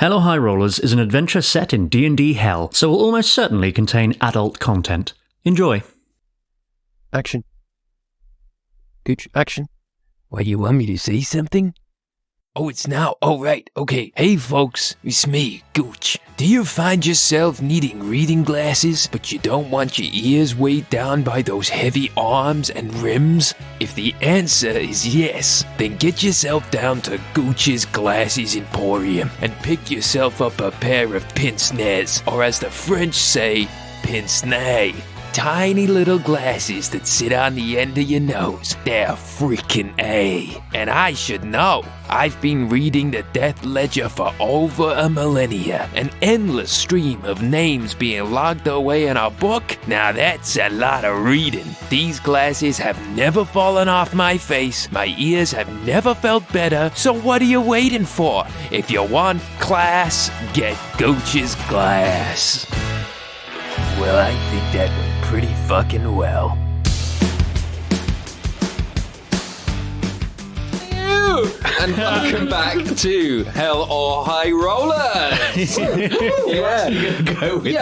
Hello High Rollers is an adventure set in D&D Hell, so will almost certainly contain adult content. Enjoy. Action. Gooch, action. Why, you want me to say something? Oh, it's now. Oh, right. Okay. Hey, folks. It's me, Gooch. Do you find yourself needing reading glasses, but you don't want your ears weighed down by those heavy arms and rims? If the answer is yes, then get yourself down to Gooch's Glasses Emporium and pick yourself up a pair of pince-nez, or as the French say, pince-nez. Tiny little glasses that sit on the end of your nose. They're freaking A. And I should know. I've been reading the Death Ledger for over a millennia. An endless stream of names being logged away in a book. Now that's a lot of reading. These glasses have never fallen off my face. My ears have never felt better. So what are you waiting for? If you want class, get Gooch's Glass. Well, I think that went pretty fucking well. And welcome back to Hell or High Rollers. Yeah,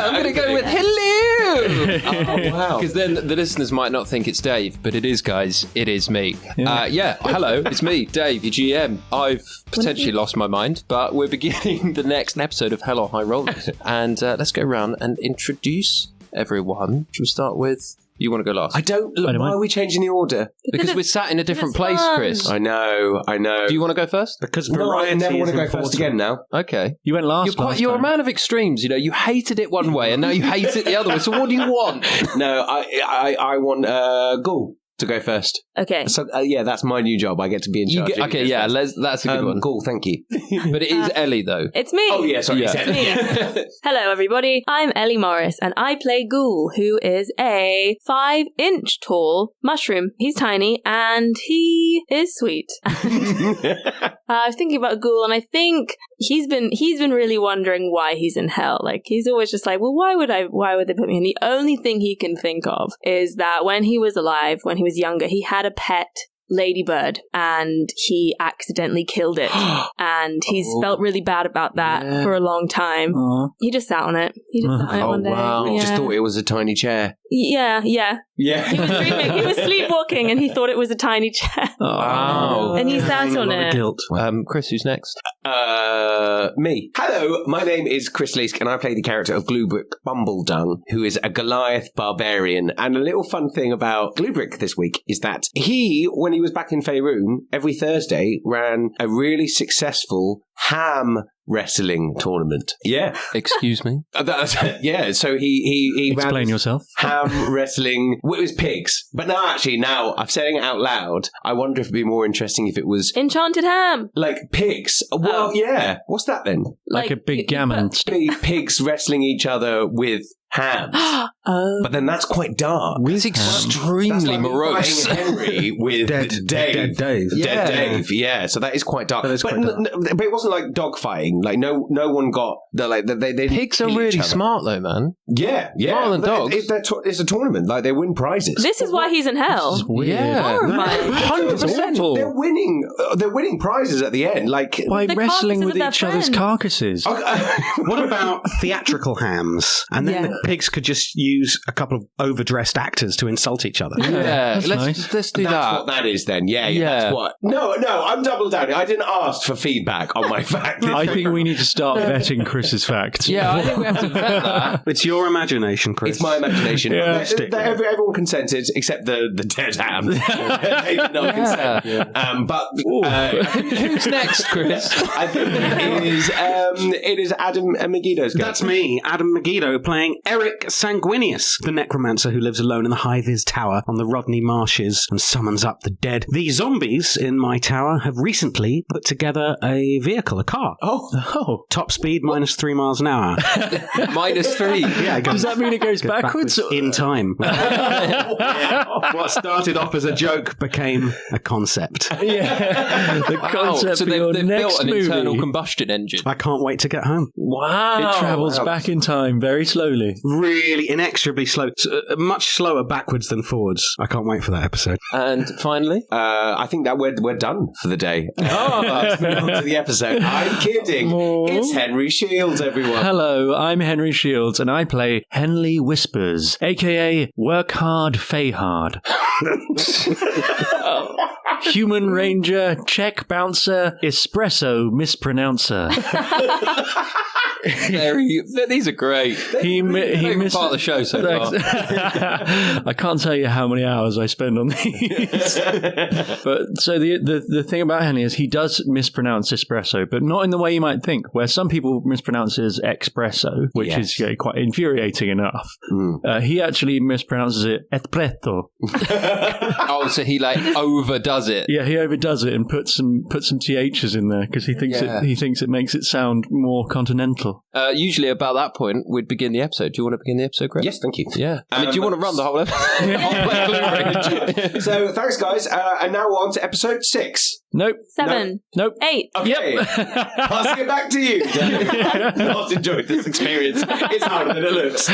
I'm going to go with hello. Oh, wow. Because then the listeners might not think it's Dave, but it is, guys. It is me. Hello, it's me, Dave, your GM. I've potentially lost my mind, but we're beginning the next episode of Hell or High Rollers. And let's go around and introduce everyone. Should we start with... You want to go last? I don't... Look, why are we changing the order? Because we're sat in a different place, Chris. I know. Do you want to go first? Because variety I never want to go first again now. Okay. You went last You're a man of extremes, you know. You hated it one way and now you hate it the other way. So what do you want? No, I want Ghoul to go first. Okay. So, that's my new job. I get to be in charge. That's a good one. Ghoul, thank you. But it is Ellie, though. It's me. Oh, yeah, sorry. Yeah. It's me. Hello, everybody. I'm Ellie Morris, and I play Ghoul, who is a 5-inch tall mushroom. He's tiny, and he is sweet. I was thinking about Ghoul, and I think he's been really wondering why he's in hell. Like, he's always just like, well, why would they put me in? The only thing he can think of is that when he was alive, when he was younger, he had a pet ladybird and he accidentally killed it. And he's felt really bad about that for a long time. He just sat on it. He just sat on it one day. Wow. Yeah. Just thought it was a tiny chair. Yeah. Yeah. He was dreaming. He was sleepwalking and he thought it was a tiny chair. Wow. And he sat on it. Guilt. Chris, who's next? Me. Hello, my name is Chris Leask and I play the character of GlueBrick Bumbledung, who is a Goliath barbarian. And a little fun thing about GlueBrick this week is that he, when he was back in Faerun, every Thursday ran a really successful ham wrestling tournament. Yeah. Excuse me? So he Explain ran yourself. ham wrestling. Well, it was pigs. But now I'm saying it out loud. I wonder if it'd be more interesting if it was Enchanted ham. like pigs. Well, yeah. What's that then? Like a big gammon. Pigs wrestling each other with hams. But then that's quite dark. It's extremely morose. Henry with Dead Dave. Dead Dave. Yeah, so that is quite dark. But it wasn't like dogfighting. Like no one got they Pigs are really smart though, man. Yeah. Smarter than dogs. It's a tournament. Like they win prizes. This is why he's in hell. Yeah, Horrifying. 100%. They're winning prizes at the end. Like By The wrestling with carcasses each of other's their carcasses. What about theatrical hams? And then the pigs could just use a couple of overdressed actors to insult each other. Yeah, That's nice. let's do That's that. what that is then. Yeah. That's what. No, I'm double down. I didn't ask for feedback on my fact. I think we need to start vetting Chris's facts. Yeah, I think we have to vet that. It's your imagination, Chris. It's my imagination. Yeah. Everyone consented except the dead ham. They did not consent. Yeah. Who's next, Chris? I think it is Adam Megiddo's go. That's me, Adam Megiddo, playing Eric Sanguinious, the necromancer who lives alone in the High-Vis Tower on the Rodney Marshes and summons up the dead. The zombies in my tower have recently put together a vehicle, a car. Oh. Top speed minus 3 miles an hour. -3. Yeah, Does that mean it goes backwards? in time. What started off as a joke became a concept. Yeah. The concept So for your they've next built an movie. internal combustion engine. I can't wait to get home. Wow. It travels back in time very slowly. really inexorably slow, much slower backwards than forwards. I can't wait for that episode. And finally, I think that we're done for the day. Let's move on to the episode. I'm kidding. It's Henry Shields, everyone. Hello, I'm Henry Shields, and I play Henley Whispers, a.k.a. Work Hard, Fay Hard. Human Ranger, Check Bouncer, Espresso Mispronouncer. These are great. He missed part of the show so far. I can't tell you how many hours I spend on these. But so the thing about Henley is he does mispronounce espresso, but not in the way you might think, where some people mispronounce it as espresso, which is quite infuriating enough. He actually mispronounces it espresso. Oh, so he overdoes it. Yeah, he overdoes it and puts some THs in there because he thinks it makes it sound more continental. Usually about that point, we'd begin the episode. Do you want to begin the episode, Greg? Yes, thank you. Yeah. Do you want to run the whole episode? So, thanks, guys. And now we're on to episode 6. Nope. 7. Nope. 8. Okay. Yep. Passing it back to you. I've not enjoyed this experience. It's harder than it looks.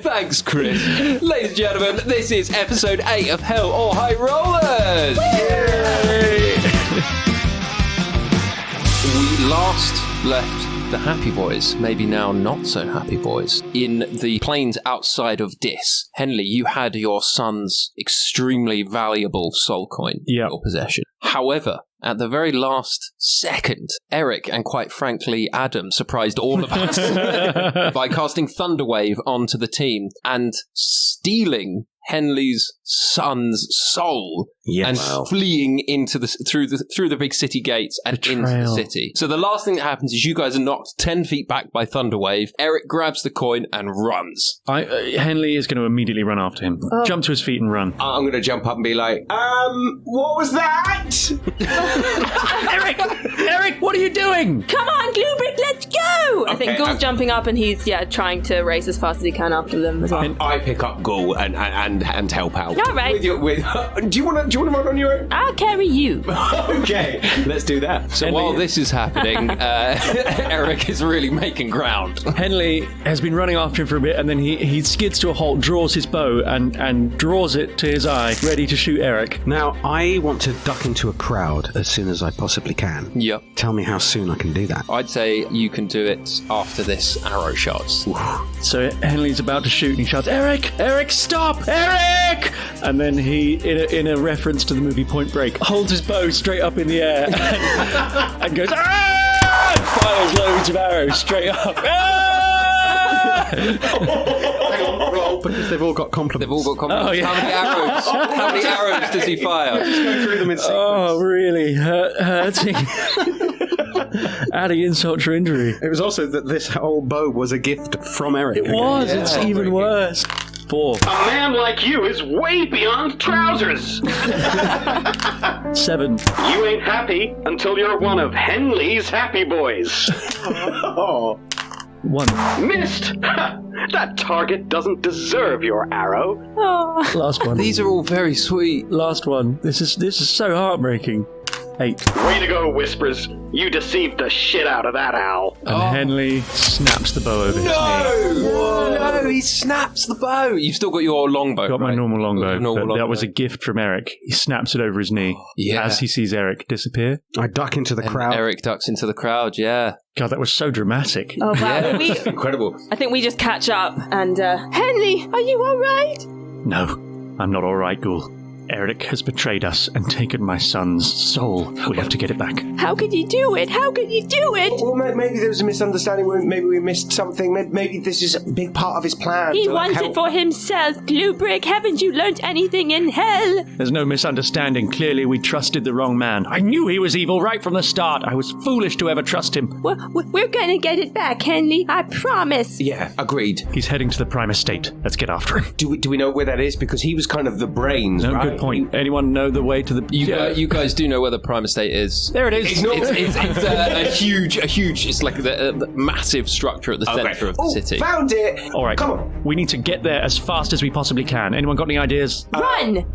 Thanks, Chris. Ladies and gentlemen, this is episode 8 of Hell or High Rollers. Yay! We last left the happy boys, maybe now not so happy boys, in the plains outside of Dis. Henley, you had your son's extremely valuable soul coin in your possession. However, at the very last second, Eric and quite frankly Adam surprised all of us by casting Thunderwave onto the team and stealing Henley's son's soul and fleeing into through the big city gates and into the city. So the last thing that happens is you guys are knocked 10 feet back by Thunderwave. Eric grabs the coin and runs. Henley is going to immediately run after him. Jump to his feet and run. I'm going to jump up and be like, what was that? Eric, what are you doing? Come on, GlueBrick, let's go! I think Ghoul's jumping up and he's trying to race as fast as he can after them as well. I pick up Ghoul and help out. All right. Do you want to run on your own? I'll carry you. Okay, let's do that. So while this is happening, Eric is really making ground. Henley has been running after him for a bit, and then he skids to a halt, draws his bow, and draws it to his eye, ready to shoot Eric. Now, I want to duck into a crowd as soon as I possibly can. Yep. Tell me how soon I can do that. I'd say you can do it after this arrow shots. So Henley's about to shoot, and he shouts, Eric, stop! Eric! And then he, in a reference to the movie Point Break, holds his bow straight up in the air and goes, ah! And fires loads of arrows straight up. Ah! Hang on, roll, because they've all got compliments. Oh, yeah. How many arrows does he fire? Just go through them in sequence. Oh, really? Hurting. Adding insult to injury. It was also that this whole bow was a gift from Eric. It was. Yeah. It's even worse. 4. A man like you is way beyond trousers. 7. You ain't happy until you're one of Henley's happy boys. 1. Missed. That target doesn't deserve your arrow. Last one. These are all very sweet. Last one. This is so heartbreaking. 8. Way to go, Whispers. You deceived the shit out of that owl. And Henley snaps the bow over his knee. No, he snaps the bow. You've still got your longbow. Got my right? normal longbow. Normal That was a gift from Eric. He snaps it over his knee as he sees Eric disappear. I duck into the And crowd. Eric ducks into the crowd, yeah. God, that was so dramatic. Oh, wow. Incredible. I think we just catch up and, Henley, are you all right? No, I'm not all right, Ghoul. Eric has betrayed us and taken my son's soul. We have to get it back. How could you do it? How could you do it? Well, maybe there was a misunderstanding. Maybe we missed something. Maybe this is a big part of his plan. He wants it for himself. GlueBrick, haven't you learnt anything in hell? There's no misunderstanding. Clearly, we trusted the wrong man. I knew he was evil right from the start. I was foolish to ever trust him. We're gonna get it back, Henley. I promise. Yeah, agreed. He's heading to the Prime Estate. Let's get after him. Do we know where that is? Because he was kind of the brains, No, right? good point. Anyone know the way to the... You guys do know where the Prime Estate is. There it is. It's a huge, it's like the massive structure at the centre of the city. Found it! All right. Come on. We need to get there as fast as we possibly can. Anyone got any ideas? Run!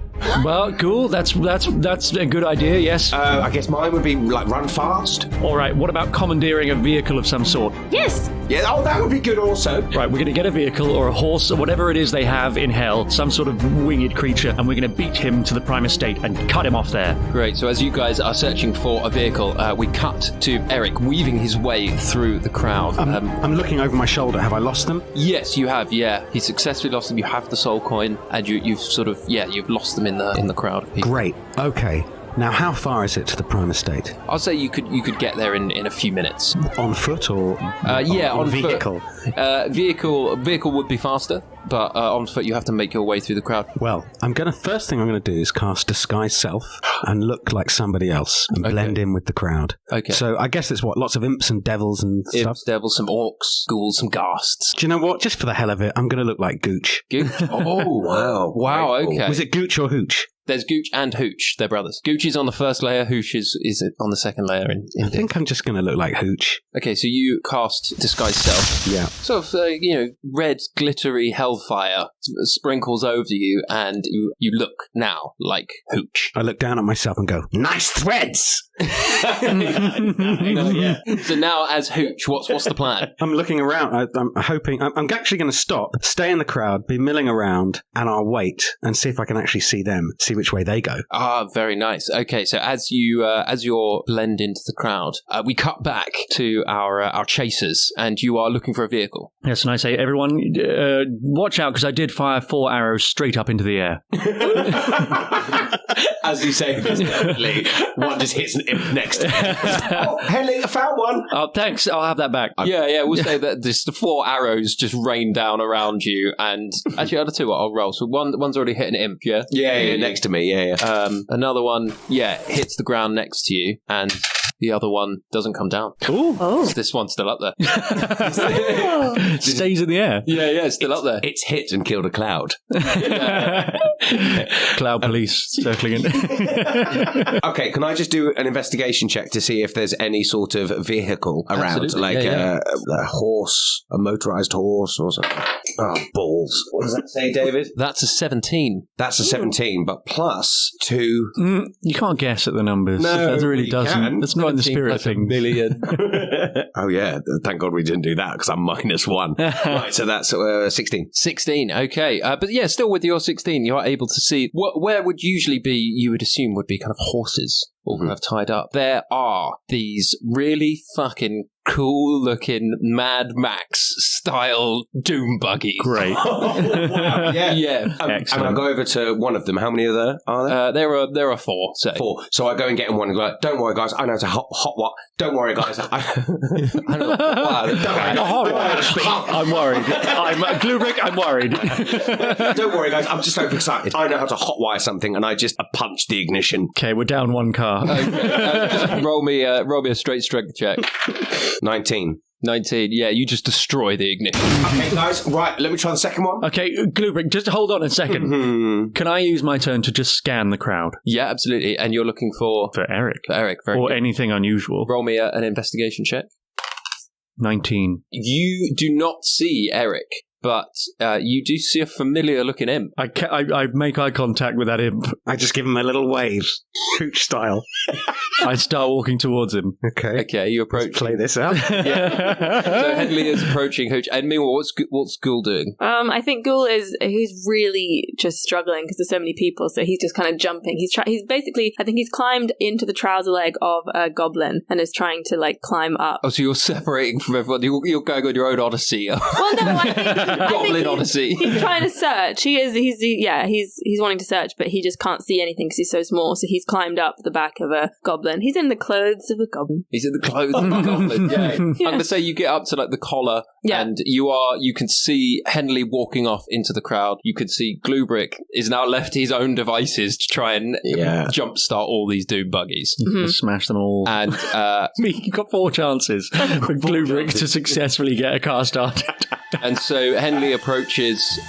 Well, cool. That's a good idea, yes. I guess mine would be, run fast. All right, what about commandeering a vehicle of some sort? Yes! Yeah, oh, that would be good also. Right, we're going to get a vehicle or a horse or whatever it is they have in hell, some sort of winged creature, and we're going to beat him to the prime estate and cut him off there. Great. So as you guys are searching for a vehicle, we cut to Eric weaving his way through the crowd. I'm looking over my shoulder. Have I lost them? Yes, you have. Yeah, he successfully lost them. You have the soul coin, and you've sort of you've lost them in the crowd of people. Great. Okay. Now, how far is it to the prime estate? I'll say you could get there in a few minutes. On foot or on vehicle? Foot. Vehicle would be faster, but on foot you have to make your way through the crowd. Well, first thing I'm going to do is cast Disguise Self and look like somebody else and blend in with the crowd. Okay. So I guess it's lots of imps and devils and stuff? Imps, devils, some orcs, ghouls, some ghasts. Do you know what? Just for the hell of it, I'm going to look like Gooch. Gooch? Oh, wow, okay. Was it Gooch or Hooch? There's Gooch and Hooch. They're brothers. Gooch is on the first layer. Hooch is on the second layer. I think I'm just going to look like Hooch. Okay, so you cast Disguise Self. Yeah. Sort of, red, glittery hellfire sprinkles over you, and you look now like Hooch. I look down at myself and go, nice threads! So now, as Hooch, what's the plan? I'm looking around. I'm hoping... I'm actually going to stop, stay in the crowd, be milling around, and I'll wait and see if I can actually see them, see which way they go. Ah, very nice. Okay, so as you're blend into the crowd, we cut back to our chasers, and you are looking for a vehicle. Yes, and I say, everyone, watch out, because I did fire 4 arrows straight up into the air. As you say, there's definitely one just hits an imp next to him. Oh, Henley, I found one. Oh, thanks. I'll have that back. Yeah, we'll say that the 4 arrows just rain down around you, and actually, other 2 I'll roll. So one's already hit an imp, yeah? Yeah, next to me, yeah. Another one, hits the ground next to you, and the other one doesn't come down. Ooh. Oh. This one's still up there. Stays in the air. Yeah, it's still up there. It's hit and killed a cloud. Cloud police circling in. Okay, can I just do an investigation check to see if there's any sort of vehicle around? Absolutely. Like a horse, a motorized horse or something? Oh, balls. What does that say, David? That's a 17. That's a 17, but plus 2. You can't guess at the numbers. No, that really you doesn't. can. That's not in the spirit of things. Million. Oh, yeah. Thank God we didn't do that because I'm -1. Right, so that's 16. 16, okay. But yeah, still with your 16, you are able to see where would usually be, you would assume, would be kind of horses all kind of tied up. There are these really fucking cool-looking Mad Max-style doom buggies. Great. Wow, yeah. And I go over to one of them. How many are there? There are 4. So. 4. So I go and get in one and go, like, don't worry, guys. I know how to hot what. Don't worry, guys. I know. I'm worried. GlueBrick, I'm worried. Don't worry, guys. I'm just so excited. I know how to hotwire something, and I just punch the ignition. Okay, we're down 1 car. Just roll me a straight strength check. 19. 19, yeah, you just destroy the ignition. Okay, guys, right, let me try the second one. Okay, GlueBrick, just hold on a second. Can I use my turn to just scan the crowd? Yeah, absolutely, and you're looking for Eric. For Eric, very or good. anything unusual. Roll me an investigation check. 19. You do not see Eric, but you do see a familiar-looking imp. I make eye contact with that imp. I just give him a little wave, Hooch style. I start walking towards him. Okay, you approach. Let's play this out. So Henley is approaching Hooch. And meanwhile, what's Ghoul doing? I think Ghoul he's really just struggling because there's so many people, so he's just kind of jumping. He's basically, I think he's climbed into the trouser leg of a goblin and is trying to like climb up. Oh, so you're separating from everyone. You're going on your own odyssey. Well, no, I think Goblin odyssey. He's trying to search. He's wanting to search, but he just can't see anything because he's so small. So he's climbed up the back of a goblin. He's in the clothes of a goblin. He's in the clothes of a goblin. Yeah. I'm going to say you get up to like the collar, and you can see Henley walking off into the crowd. You can see GlueBrick is now left his own devices to try and jumpstart all these doom buggies. Smash them all. And you got 4 chances for GlueBrick to successfully get a car started. And so Henley approaches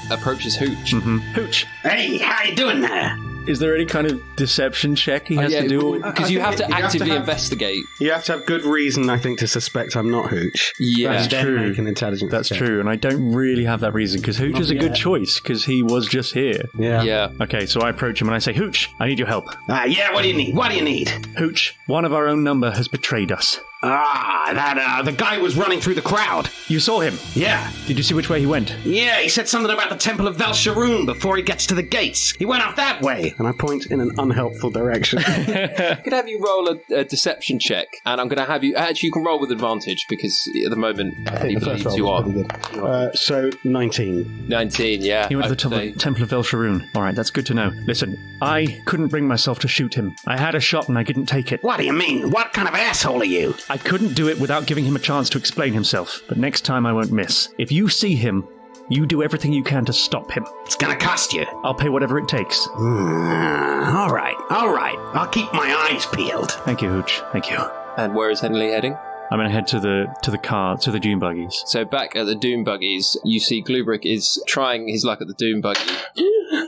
Hooch. Hooch. Hey, how you doing there? Is there any kind of deception check he has to do? Because you have to actively investigate. You have to have good reason, I think, to suspect I'm not Hooch. Yeah, that's true. Make an intelligence That's check. true, and I don't really have that reason, because Hooch is a good choice, because he was just here. Yeah. Okay, so I approach him and I say, Hooch, I need your help. Yeah, what do you need? What do you need? Hooch, one of our own number has betrayed us. The guy was running through the crowd. You saw him? Yeah. Did you see which way he went? Yeah, he said something about the Temple of Velsharoon before he gets to the gates. He went off that way. And I point in an unhelpful direction. I'm going to have you roll a deception check, and I'm going to have you... Actually, you can roll with advantage, because at the moment, he believes you are. So, 19. 19, yeah. He went to the Temple of Velsharoon. All right, that's good to know. Listen, I couldn't bring myself to shoot him. I had a shot and I didn't take it. What do you mean? What kind of asshole are you? I couldn't do it without giving him a chance to explain himself. But next time I won't miss. If you see him, you do everything you can to stop him. It's gonna cost you. I'll pay whatever it takes. All right. I'll keep my eyes peeled. Thank you, Hooch. Thank you. And where is Henley heading? I'm going to head to the dune buggies. So back at the dune buggies, you see GlueBrick is trying his luck at the dune buggy.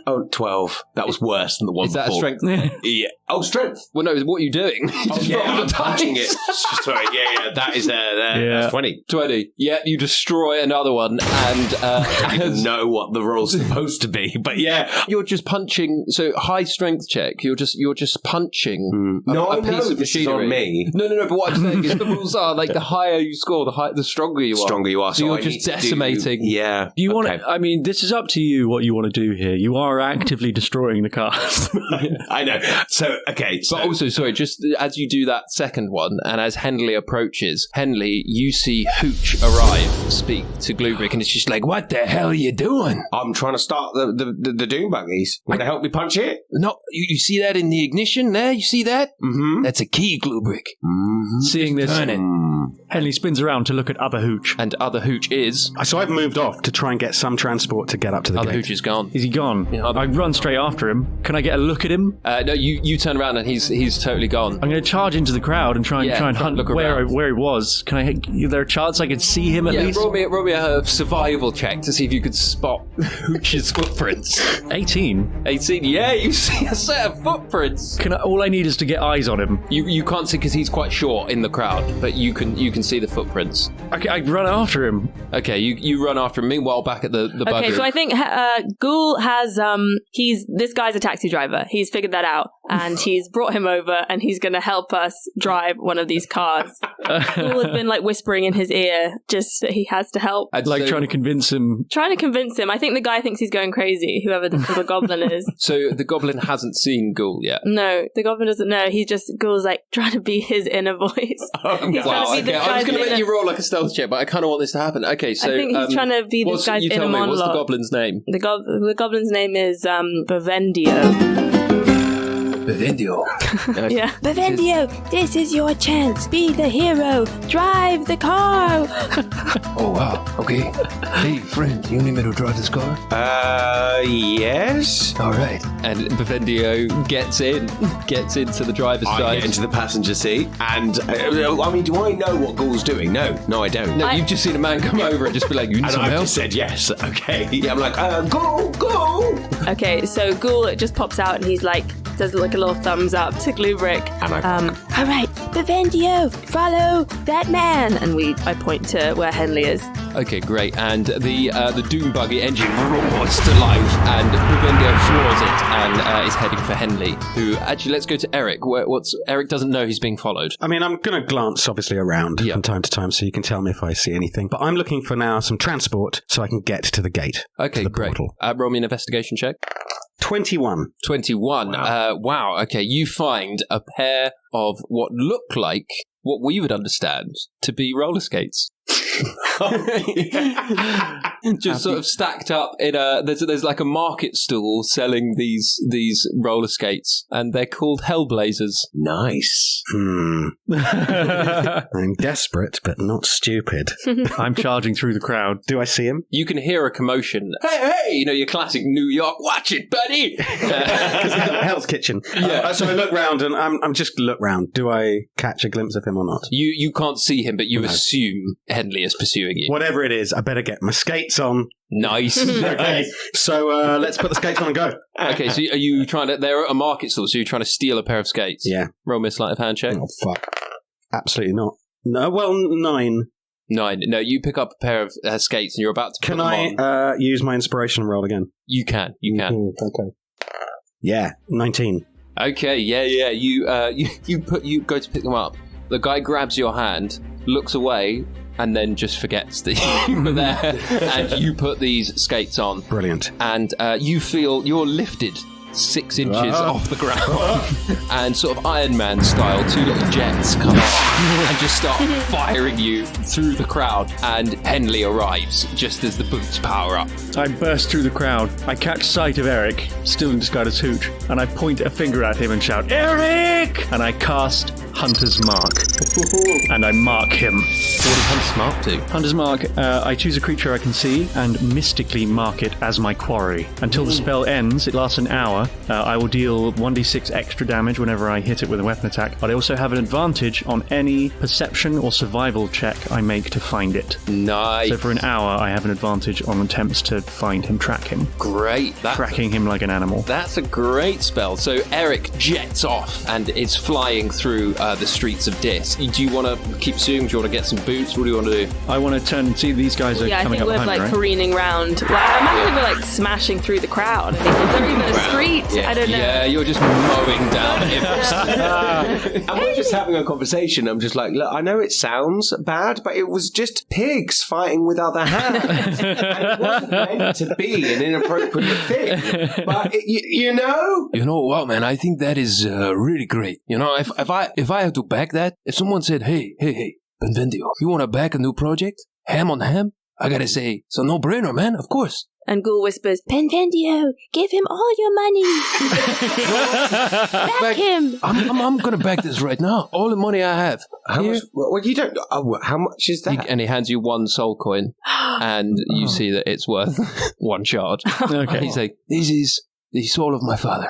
Oh, 12. That was worse than the one before. Is that a strength? Yeah. Oh, strength. Well, no, what are you doing? I'm punching it. Sorry, yeah. That is that's 20. 20. Yeah, you destroy another one, and I don't even know what the roll's supposed to be, but yeah. You're just punching. So high strength check. You're just punching a piece of this is machinery. on me. No. But what I'm saying is the rules are like the higher you score, the stronger you are. Stronger you are. So you're just decimating. Yeah. Do you want to? I mean, this is up to you. What you want to do here? You are actively destroying the cars. I know. So okay. But also, sorry, just as you do that second one, and as Henley approaches, Henley, you see Hooch arrive, speak to GlueBrick, and it's just like, what the hell are you doing? I'm trying to start the doom buggies. Want to help me punch it? No, you see that in the ignition there? You see that? Mm-hmm. That's a key, GlueBrick. Mm-hmm. Seeing this, Turn it. Henley spins around to look at other Hooch. And other Hooch is... So I've moved off to try and get some transport to get up to the Other gate. Hooch is gone. Is he gone? Yeah, I run straight after him. Can I get a look at him? No, you turn around and he's totally gone. I'm going to charge into the crowd and try and hunt look where around. he was. Is there a chance I could see him at least? Roll me a survival check to see if you could spot Hooch's footprints. 18. 18. Yeah, you see a set of footprints. All I need is to get eyes on him. You can't see because he's quite short in the crowd, but you can see the footprints. Okay, I run after him. Okay, you run after him. Meanwhile, back at the bugger. Okay, so I think Ghoul has this guy's a taxi driver. He's figured that out, and he's brought him over, and he's going to help us drive one of these cars. Ghoul has been like whispering in his ear, just that he has to help. Trying to convince him. I think the guy thinks he's going crazy. Whoever this little goblin is. So the goblin hasn't seen Ghoul yet. No, the goblin doesn't know. Ghoul's like trying to be his inner voice. Wow. Okay, I was going to let you roll like a stealth check, but I kind of want this to happen. Okay, so I think he's trying to be this guy's inner monologue. What's the goblin's name? The goblin's name is Bevendio. Bevendio. Yeah. Bevendio, this is your chance. Be the hero. Drive the car. Oh, wow. Okay. Hey, friend, you need me to drive this car? Yes. All right. And Bevendio gets into the driver's I side. get into the passenger seat, and I mean, do I know what Ghoul's doing? No, I don't. No, you've just seen a man come over and just be like, you need And some I've help? just said yes. Okay. Yeah, I'm like, go. Okay, so Ghoul just pops out and he's like, does like a little thumbs up to GlueBrick. And all right, Bevendio, follow that man. And I point to where Henley is. Okay, great. And the Doom Buggy engine roars to life, and Bevendio floors it and is heading for Henley, who... Actually, let's go to Eric. Eric doesn't know he's being followed. I mean, I'm going to glance, obviously, around from time to time, so you can tell me if I see anything. But I'm looking for now some transport so I can get to the gate. Okay, to the great. portal. Roll me an investigation check. 21. 21. Wow. Okay, you find a pair of what look like what we would understand to be roller skates. Just sort of stacked up in there's like a market stall selling these roller skates, and they're called Hellblazers. Nice. I'm desperate, but not stupid. I'm charging through the crowd. Do I see him? You can hear a commotion. Hey, your classic New York, watch it, buddy. Because he's at Hell's Kitchen. Yeah. So I look round, and I'm just look round. Do I catch a glimpse of him or not? You can't see him, but you assume Henley is pursuing you. Whatever it is, I better get my skates on. Nice. Okay, so let's put the skates on and go. Okay, so are you trying to... They're at a market stall, so you're trying to steal a pair of skates? Yeah. Roll me a sleight of hand check. Oh, fuck. Absolutely not. No, well, 9. 9. No, you pick up a pair of skates and you're about to put Can them I on. use my inspiration roll again? You can. Okay. Yeah, 19. Okay, yeah. You go to pick them up. The guy grabs your hand, looks away, and then just forgets that you were there. And you put these skates on. Brilliant. And you feel you're lifted 6 inches off the ground. And sort of Iron Man style, 2 little jets come up and just start firing you through the crowd. And Henley arrives just as the boots power up. I burst through the crowd. I catch sight of Eric, still in disguise as Hooch, and I point a finger at him and shout, Eric! And I cast Hunter's Mark. And I mark him. What does Hunter's Mark do? Hunter's Mark, I choose a creature I can see and mystically mark it as my quarry. Until the spell ends, it lasts an hour. I will deal 1d6 extra damage whenever I hit it with a weapon attack, but I also have an advantage on any perception or survival check I make to find it. Nice. So for an hour, I have an advantage on attempts to find him, track him. Great. Tracking him like an animal. That's a great spell. So Eric jets off and is flying through the streets of Dis. Do you want to keep pursuing? Do you want to get some boots? What do you want to do? I want to turn and see these guys are I coming think up we're behind me, right? careening round. Well, I imagine we're smashing through the crowd. I think is there even a street? I don't know. Yeah, you're just mowing down him. And we're just having a conversation. I'm just like, look, I know it sounds bad, but it was just pigs fighting with other hands. And it wasn't meant to be an inappropriate thing. But, you know? You know what, man? I think that is really great. You know, if I have to back that, if someone said, hey, Benvendio, you want to back a new project? Ham on ham? I gotta say, it's a no-brainer, man, of course. And Ghoul whispers, Benvendio, give him all your money. Back him. I'm gonna back this right now. All the money I have. How much? Well, you don't. Oh, how much is that? And he hands you 1 soul coin, and you see that it's worth 1 shard. Okay. He's like, this is the soul of my father.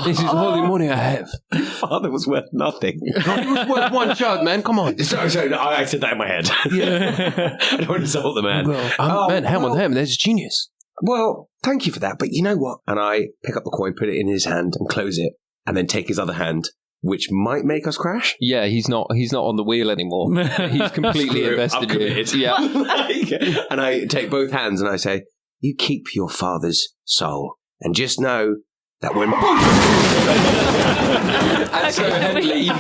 This is all the money I have. Your father was worth nothing. No, he was worth 1 shard, man. Come on. Sorry, I said that in my head. Yeah. I don't want to insult the man. Well, man, ham on ham, that's genius. Well, thank you for that, but you know what? And I pick up the coin, put it in his hand, and close it, and then take his other hand, which might make us crash. Yeah, he's not on the wheel anymore. He's completely invested in it. Yeah. And I take both hands and I say, you keep your father's soul, and just know that when and so Henley, you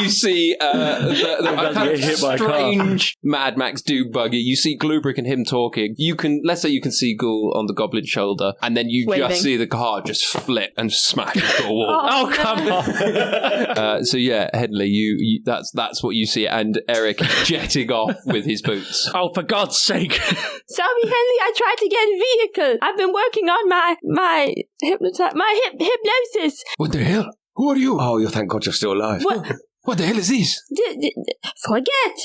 see the strange Mad Max dude buggy. You see GlueBrick and him talking. Let's say you can see Ghoul on the goblin's shoulder, and then you just see the car just flip and smash into a wall. Oh, come on! So yeah, Henley, you that's what you see, and Eric jetting off with his boots. Oh, for God's sake! Sorry, Henley, I tried to get a vehicle. I've been working on my hypnosis. What the hell? Who are you? Oh, thank God you're still alive. What the hell is this? Forget.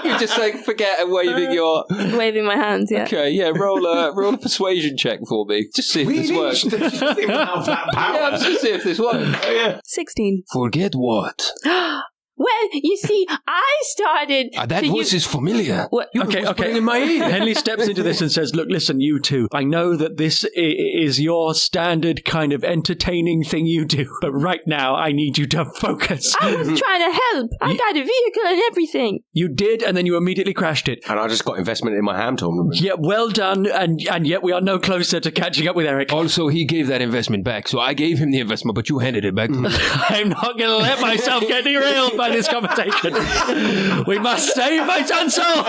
You just forget and waving my hands. Yeah. Okay, yeah. Roll a persuasion check for me. Just see if this works. Have that power. Yeah, just see if this works. Oh, yeah. 16. Forget what? Well, you see, I started. That voice is familiar. What? Okay. In my ear. Henley steps into this and says, look, listen, you two. I know that this is your standard kind of entertaining thing you do, but right now I need you to focus. I was trying to help. I got a vehicle and everything. You did, and then you immediately crashed it. And I just got investment in my ham tournament. Yeah, well done, and yet we are no closer to catching up with Eric. Also, he gave that investment back, so I gave him the investment, but you handed it back to me. I'm not going to let myself get derailed by this conversation. We must save my son's soul.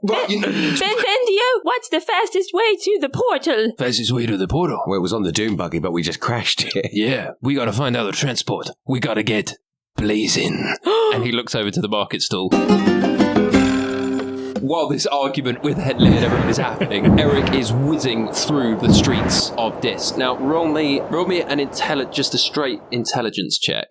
Benvendio, what's the fastest way to the portal? Fastest way to the portal? Well, it was on the Doom buggy, but we just crashed it. Yeah, we gotta find out the transport. We gotta get blazing. And he looks over to the market stall. While this argument with Henley and everyone is happening, Eric is whizzing through the streets of Dis. Now, roll me just a straight intelligence check.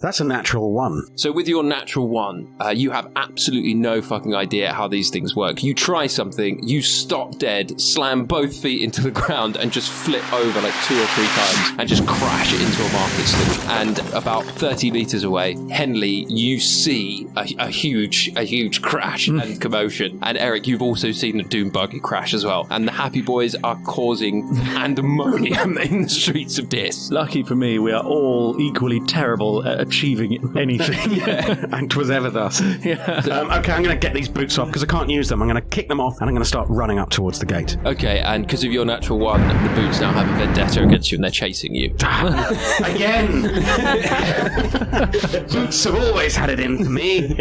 That's a natural 1. So with your natural 1, you have absolutely no fucking idea how these things work. You try something, you stop dead, slam both feet into the ground, and just flip over 2 or 3 times, and just crash it into a market stall. And about 30 meters away, Henley, you see a huge crash and commotion. And Eric, you've also seen the Doom buggy crash as well. And the Happy Boys are causing pandemonium in the streets of Dis. Lucky for me, we are all equally terrible at achieving anything. And 'twas ever thus. Yeah. Okay, I'm going to get these boots off because I can't use them. I'm going to kick them off and I'm going to start running up towards the gate. Okay, and because of your natural 1, the boots now have a vendetta against you and they're chasing you. Again! Boots have always had it in for me.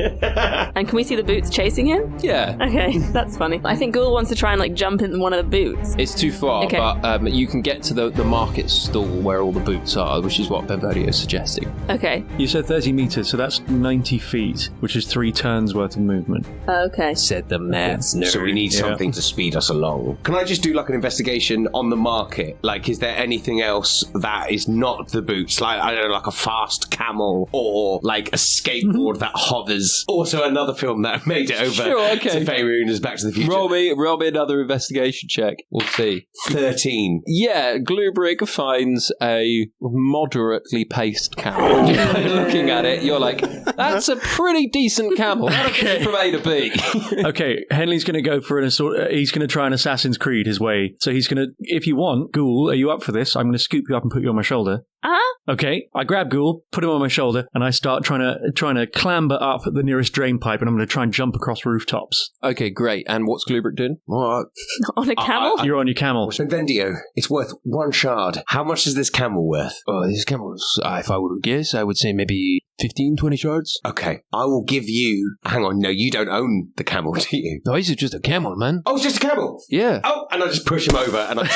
And can we see the boots chasing him? Yeah. Okay, that's funny. I think Ghoul wants to try and like jump in one of the boots. It's too far, Okay. but you can get to the market stall where all the boots are, which is what Benvolio is suggesting. Okay. You said 30 meters, so that's 90 feet, which is 3 turns worth of movement. Okay. Said the maths nerd. So we need something to speed us along. Can I just do like an investigation on the market? Like, is there anything else that is not the boots? Like, I don't know, like a fast camel or like a skateboard that hovers. Also another film that made it over Sure, okay. to Faerun's Back to the Future. Roll me another investigation check. We'll see. 13. Yeah, GlueBrick finds a moderately paced camel. Looking at it, you're like, that's a pretty decent camel. That'll get you from A to B. Okay, Henley's going to go for an assault. He's going to try an Assassin's Creed his way. So he's going to, if you want, Ghoul, are you up for this? I'm going to scoop you up and put you on my shoulder. Uh-huh. Okay, I grab Ghoul, put him on my shoulder, and I start trying to clamber up the nearest drain pipe, and I'm going to try and jump across rooftops. Okay, great. And what's GlueBrick doing? What? On a camel? You're on your camel. Vendio, it's worth 1 shard. How much is this camel worth? Oh, this camel's, if I were to guess, I would say maybe 15, 20 shards. Okay, I will give you... Hang on, no, you don't own the camel, do you? No, this is just a camel, man. Oh, it's just a camel? Yeah. Oh, and I just push him over, and I...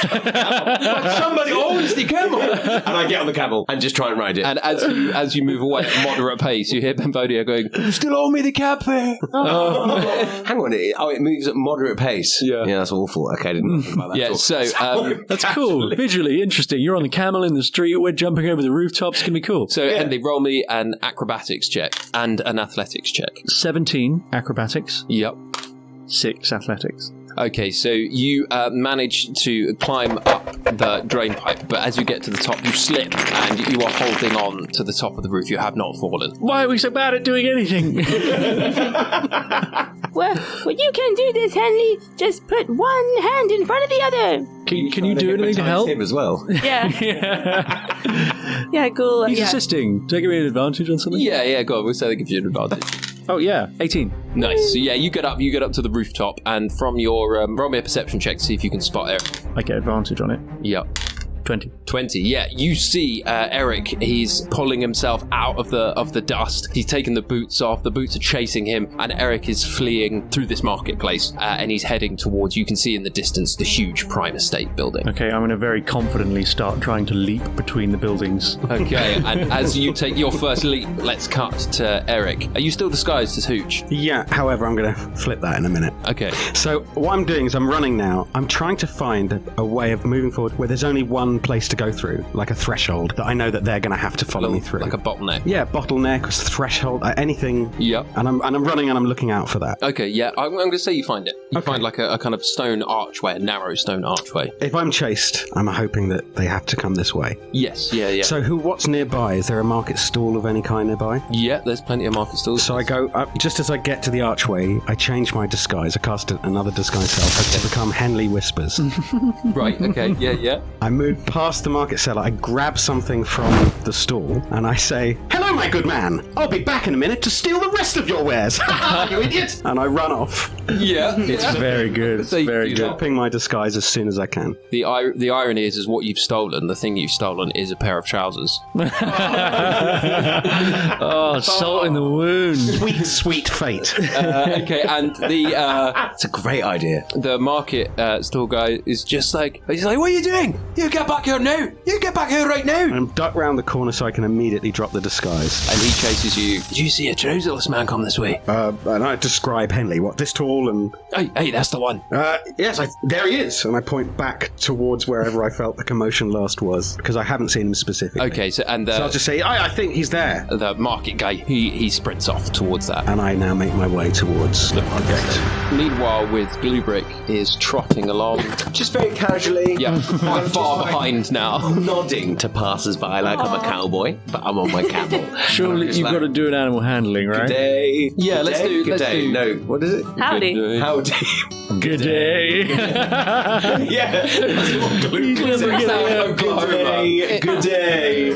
Somebody owns the camel! And I get on the camel and just try and ride it. And as you move away at moderate pace, you hear Benvolio going, You still owe me the cab fare. Hang on, it moves at moderate pace. Yeah. Yeah, that's awful. Okay, I didn't think about that. yeah, at all. so... That's cool. Visually interesting. You're on the camel in the street. We're jumping over the rooftops. It's going to be cool. So, Henley, roll me an acrobatics check and an athletics check. 17 acrobatics, Yep. 6 athletics. Okay, so you manage to climb up the drain pipe, but as you get to the top, you slip, and you are holding on to the top of the roof. You have not fallen. Why are we so bad at doing anything? Well, you can do this, Henley. Just put one hand in front of the other. Can you do anything to help? him as well. Yeah. Yeah. Yeah, Ghoul. He's Yeah. assisting. Take away an advantage on something? Yeah, go on. We'll say they give you an advantage. Oh, yeah. 18. Nice. So, yeah, you get up to the rooftop, and from your roll me a perception check to see if you can spot Eric. I get advantage on it. Yep. 20. Yeah, you see Eric. He's pulling himself out of the dust. He's taken the boots off. The boots are chasing him, and Eric is fleeing through this marketplace. And he's heading towards. You can see in the distance the huge Prime Estate building. Okay, I'm going to very confidently start trying to leap between the buildings. Okay, and as you take your first leap, let's cut to Eric. Are you still disguised as Hooch? Yeah, however, I'm going to flip that in a minute. Okay. So what I'm doing is I'm running now. I'm trying to find a way of moving forward where there's only one place to go through, like a threshold that I know that they're going to have to follow me through. Like a bottleneck. Yeah, bottleneck, threshold, anything. Yep. And I'm running and I'm looking out for that. Okay, yeah, I'm going to say you find it. You find like a kind of stone archway, a narrow stone archway. If I'm chased, I'm hoping that they have to come this way. Yes, yeah. So what's nearby? Is there a market stall of any kind nearby? Yeah, there's plenty of market stalls. So I go up, just as I get to the archway, I change my disguise. I cast another disguise self to become Henley Whispers. Right, okay, yeah. I move past the market cellar, I grab something from the stall, and I say, "Hello, my good man. I'll be back in a minute to steal the rest of your wares. You idiot!" And I run off, Yeah. It's very good. It's So very you good. dropping my disguise as soon as I can. The irony is what you've stolen, the thing you've stolen is a pair of trousers. Oh, salt in the wound. Sweet, sweet fate. Okay, and That's a great idea. the market store guy is just like, he's like, what are you doing? You get back here now! You get back here right now! I'm ducked round the corner so I can immediately drop the disguise. And he chases you. Did you see a trouserless man come this way? And I describe Henley, what, this tall and... Hey, that's the one. Yes, there he is. And I point back towards wherever I felt the commotion last was, because I haven't seen him specifically. Okay, so and So I'll just say, I think he's there. the market guy, he sprints off towards that. And I now make my way towards the gate. Meanwhile, with GlueBrick is trotting along. Just very casually. Yeah, quite far like- behind now. Nodding to passers-by like I'm a cowboy, but I'm on my camel. Surely you've got to do an animal handling, right? Good day. Yeah, Good let's day. do- Good let's day. do- No, what is it? Howdy. Howdy. Good day. Yeah. That's what Glue He's never gonna Good day. Good day.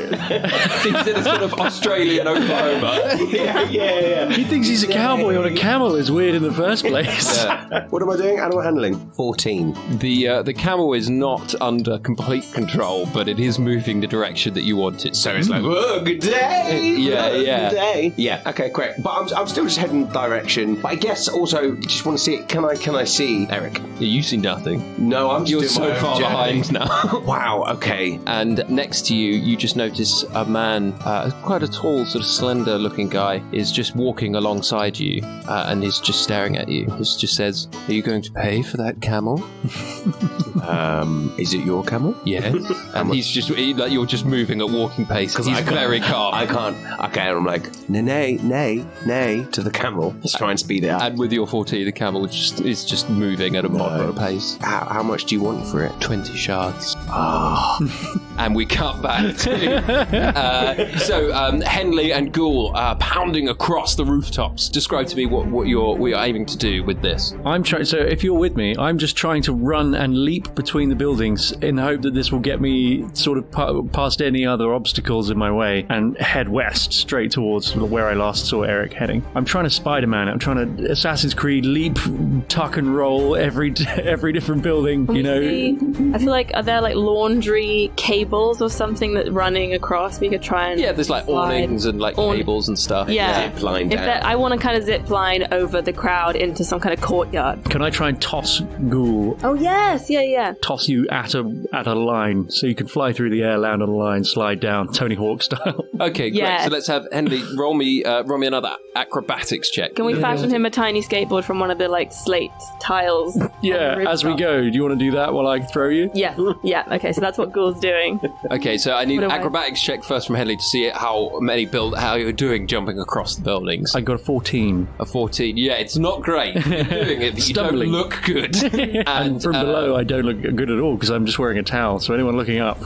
He's in a sort of Australian Oklahoma. Yeah. He thinks he's a cowboy on a camel is weird in the first place. Yeah. What am I doing? Animal handling. 14. The camel is not under complete control, but it is moving the direction that you want it. So it's like, whoa, good day. Yeah, Whoa, yeah. Good day. Yeah, okay, great. But I'm still just heading direction. But I guess also just want to see it. Can I see Eric? You see nothing. No, I'm You're just doing so my far own journey. behind now. Wow, okay. And next to you, you just notice a man, quite a tall, sort of slender-looking guy, is just walking alongside you, and he's just staring at you. He just says, "Are you going to pay for that camel?" Is it your camel? Yes. And he's just, like, you're just moving at walking pace. He's very calm. I can't. Okay, and I'm like, nay, to the camel. Let's try and speed it up. And with your 40, the camel is just moving at a moderate pace. How much do you want for it? 20 shards. Ah. And we cut back to so Henley and Ghoul pounding across the rooftops. Describe to me what you're aiming to do with this. I'm trying. So if you're with me, I'm just trying to run and leap between the buildings in the hope that this will get me sort of past any other obstacles in my way and head west straight towards where I last saw Eric heading. I'm trying to Spider-Man. I'm trying to Assassin's Creed leap, tuck and roll every different building. You know. I feel like are there like laundry cables or something that's running across? We could try and there's like awnings and like cables and stuff. Yeah, Zip line down. I want to kind of zip line over the crowd into some kind of courtyard. Can I try and toss Ghoul? Oh yes, yeah. Toss you at a line so you can fly through the air, land on a line, slide down, Tony Hawk style. Okay, great. Yeah. So let's have Henley roll me another acrobatics check. Can we fashion him a tiny skateboard from one of the like slate tiles? Yeah, as we go. Do you want to do that while I throw you? Yeah. Okay, so that's what Ghoul's doing. Okay, so I need What do I- acrobatics check first from Henley to see how you're doing jumping across the buildings. I got a 14. A 14. Yeah, it's not great. You're doing it, but you don't Stumbling. look good. And from below, I don't look good at all because I'm just wearing a towel. So anyone looking up,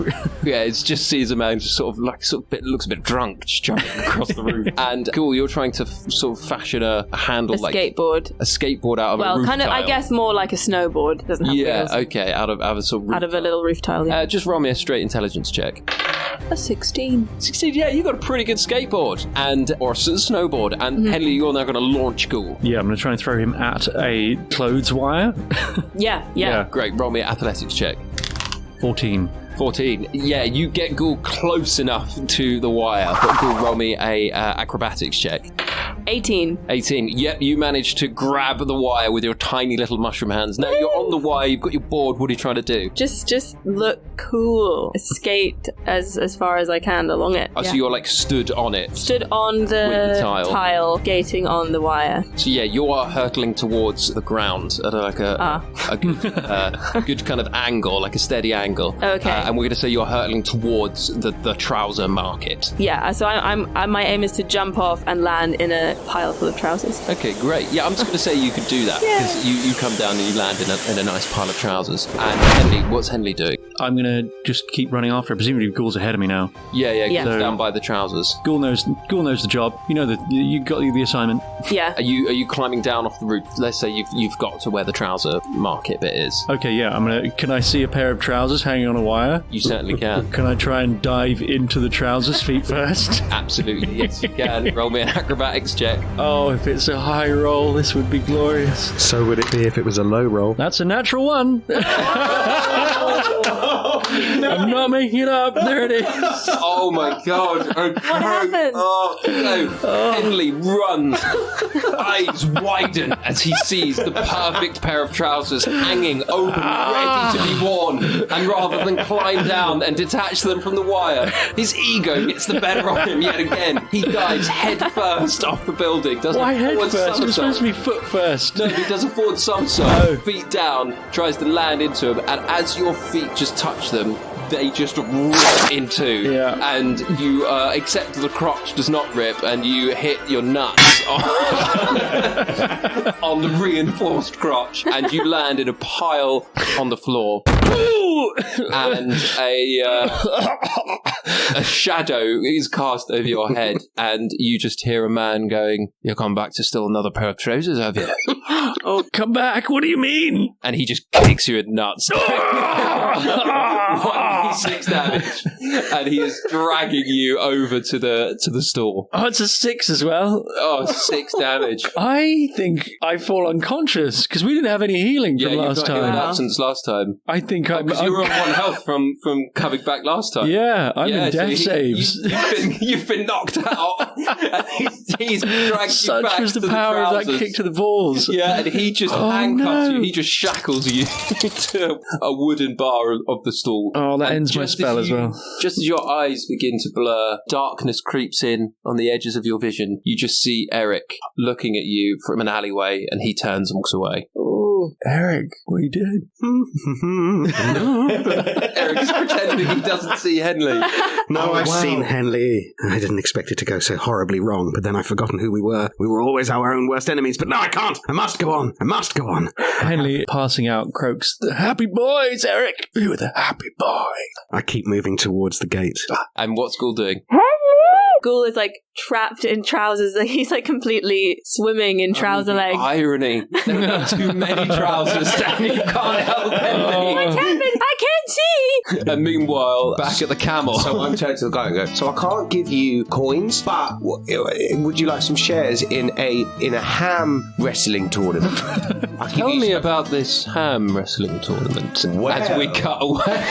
Yeah, it just sees a man just looks a bit drunk, just jumping across the roof. And Ghoul, you're trying to sort of fashion a handle, A skateboard. out of a roof kind of, tile. I guess, more like a snowboard. Doesn't have Yeah, wheels. okay, out of a sort of roof Out of a little roof tile. Yeah. just roll me a straight intelligence check. A 16. 16, yeah, you got a pretty good skateboard or snowboard. And Henley, you're now going to launch Ghoul. yeah, I'm going to try and throw him at a clothes wire. Yeah. Great, roll me an athletics check. 14. 14. Yeah, you get Ghoul close enough to the wire, but Ghoul, roll me a acrobatics check. 18. 18. Yep, you managed to grab the wire with your tiny little mushroom hands. Now you're on the wire, you've got your board, what are you trying to do? Just look cool. Skate as far as I can along it. Oh, so you're like stood on it. Stood on the, With the tile. gating on the wire. So yeah, you are hurtling towards the ground at like a good kind of angle, like a steady angle. Okay. And we're going to say you're hurtling towards the trouser market. Yeah, so my aim is to jump off and land in a pile full of trousers. Okay, great. Yeah, I'm just going to say you could do that because you come down and you land in a nice pile of trousers. And Henley, what's Henley doing? I'm going to just keep running after it. Presumably Ghoul's ahead of me now. Yeah, Yeah. goes down by the trousers. Ghoul knows the job. You know that you got the assignment. Yeah. Are you climbing down off the roof? Let's say you've got to where the trouser market bit is. Okay, yeah. Can I see a pair of trousers hanging on a wire? You certainly can. Can I try and dive into the trousers feet first? Absolutely, yes, you can. Roll me an acrobatics check. Oh, if it's a high roll, this would be glorious. So would it be if it was a low roll? That's a natural one. I'm not making it up. There it is. Oh my god. Okay. What happened? No. Henley runs, eyes widen as he sees the perfect pair of trousers hanging open, ready to be worn. And rather than climb down and detach them from the wire, his ego gets the better of him yet again. He dives head first off the building. Does Why a head forward first? It was somersault. supposed to be foot first. No, he does a forward somersault, feet down, tries to land into him, and as your feet just touch them, they just rip in two. Yeah. And you, except the crotch does not rip, and you hit your nuts on the reinforced crotch, and you land in a pile on the floor. And a shadow is cast over your head, and you just hear a man going, "You'll come back to steal another pair of trousers, have you?" Oh, come back. What do you mean? And he just kicks you in nuts. 1d6 damage. And he is dragging you over to the store. Oh, it's a 6 as well. Oh, 6 damage. I think I fall unconscious because we didn't have any healing from last you got time. healing absence last time. I think Because you were on 1 health from coming back last time. Yeah, I'm in death saves. You've been knocked out. And he's dragged you back. Such was the to power of that trousers. kick to the balls. Yeah, and he just handcuffs you. He just shackles you to a wooden bar of the stall. Oh, that And ends my just spell as well. Just as your eyes begin to blur, darkness creeps in on the edges of your vision. You just see Eric looking at you from an alleyway, and he turns and walks away. Oh, Eric, what you did? Eric's pretending he doesn't see Henley. No, I've seen Henley. I didn't expect it to go so horribly wrong, but then I've forgotten who we were. We were always our own worst enemies, but no, I can't. I must go on. I must go on. Henley, passing out, croaks, "The happy boys, Eric. You were the happy boy." I keep moving towards the gate. And what's Ghoul doing? Ghoul is like trapped in trousers. Like, he's like completely swimming in trouser legs. Irony. There are too many trousers and you can't help Henley. What happened? I can't see. And meanwhile, back at the camel. So I'm turning to the guy and go, "So I can't give you coins, but would you like some shares in a ham wrestling tournament?" Tell me about this ham wrestling tournament as we cut away.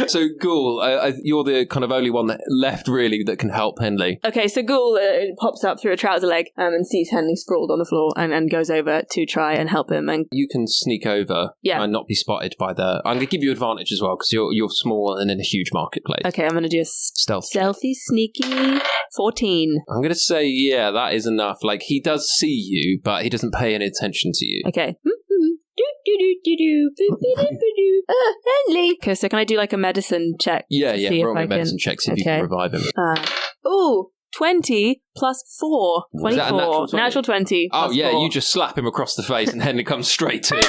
So, Ghoul, you're the kind of only one that left, really, that can help Henley. Okay, so Ghoul pops up through a trouser leg and sees Henley sprawled on the floor and goes over to try and help him. And You can sneak over and not be spotted by the... I'm going to give you advantage as well, because you're small and in a huge marketplace. okay, I'm going to do a stealthy, sneaky 14. I'm going to say, yeah, that is enough. Like, he does see you, but he doesn't pay any attention to you. Okay. Henley. Okay, so can I do like a medicine check? Yeah, to see roll if me I medicine checks if you okay. can revive him. 20 plus 4. Was that a 24. natural 20? Natural 20. Oh, plus yeah, 4. you just slap him across the face and Henley comes straight to him. You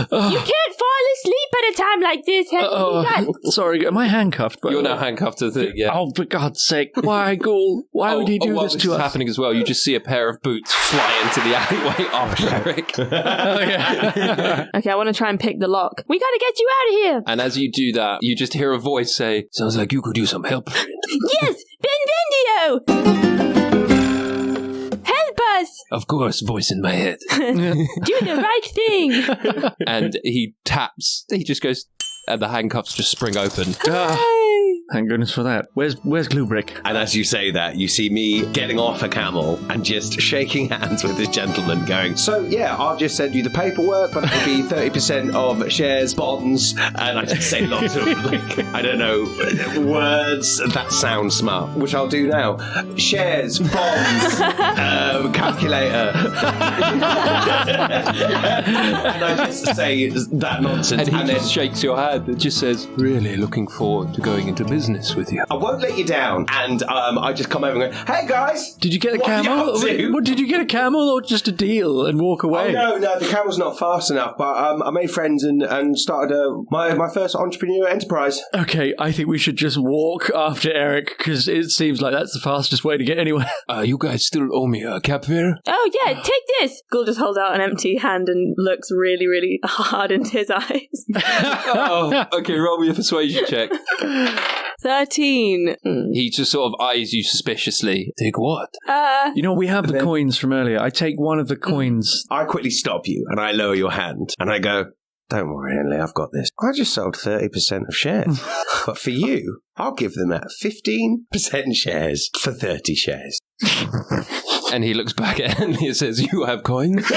can't fall asleep at a time like this, Henley. Sorry, am I handcuffed? You're now handcuffed to the thing, yeah. Oh, for God's sake. Why, Ghoul? Why would he do while this to us? happening as well, you just see a pair of boots fly into the alleyway after Eric. Okay, I want to try and pick the lock. We gotta get you out of here. And as you do that, you just hear a voice say, "Sounds like you could use some help, friend." Yes, Benvendio! Help us! Of course, voice in my head. Do the right thing. And he taps, he just goes, and the handcuffs just spring open. Thank goodness for that. Where's GlueBrick? And as you say that, you see me getting off a camel and just shaking hands with this gentleman going, "So, yeah, I'll just send you the paperwork, but it'll be 30% of shares, bonds," and I just say lots of, like, I don't know, words that sound smart, which I'll do now. Shares, bonds, calculator. And I just say that nonsense. And he just shakes your hand and just says, "Really looking forward to going into business with you. I won't let you down." And I just come over and go, "Hey, guys!" Did you get a What are you camel? up to? What, did you get a camel or just a deal and walk away? Oh, no, the camel's not fast enough, but I made friends and started my first entrepreneur enterprise. Okay, I think we should just walk after Eric because it seems like that's the fastest way to get anywhere. You guys still owe me a cap fare? Oh, yeah, take this. Ghoul just holds out an empty hand and looks really, really hard into his eyes. Okay, roll me a persuasion check. 13. He just sort of eyes you suspiciously. Take what? You know, we have the coins from earlier. I take one of the coins. I quickly stop you and I lower your hand and I go, "Don't worry, Henley, I've got this. I just sold 30% of shares. But for you, I'll give them at 15% shares for 30 shares. And he looks back at Henley and says, "You have coins?"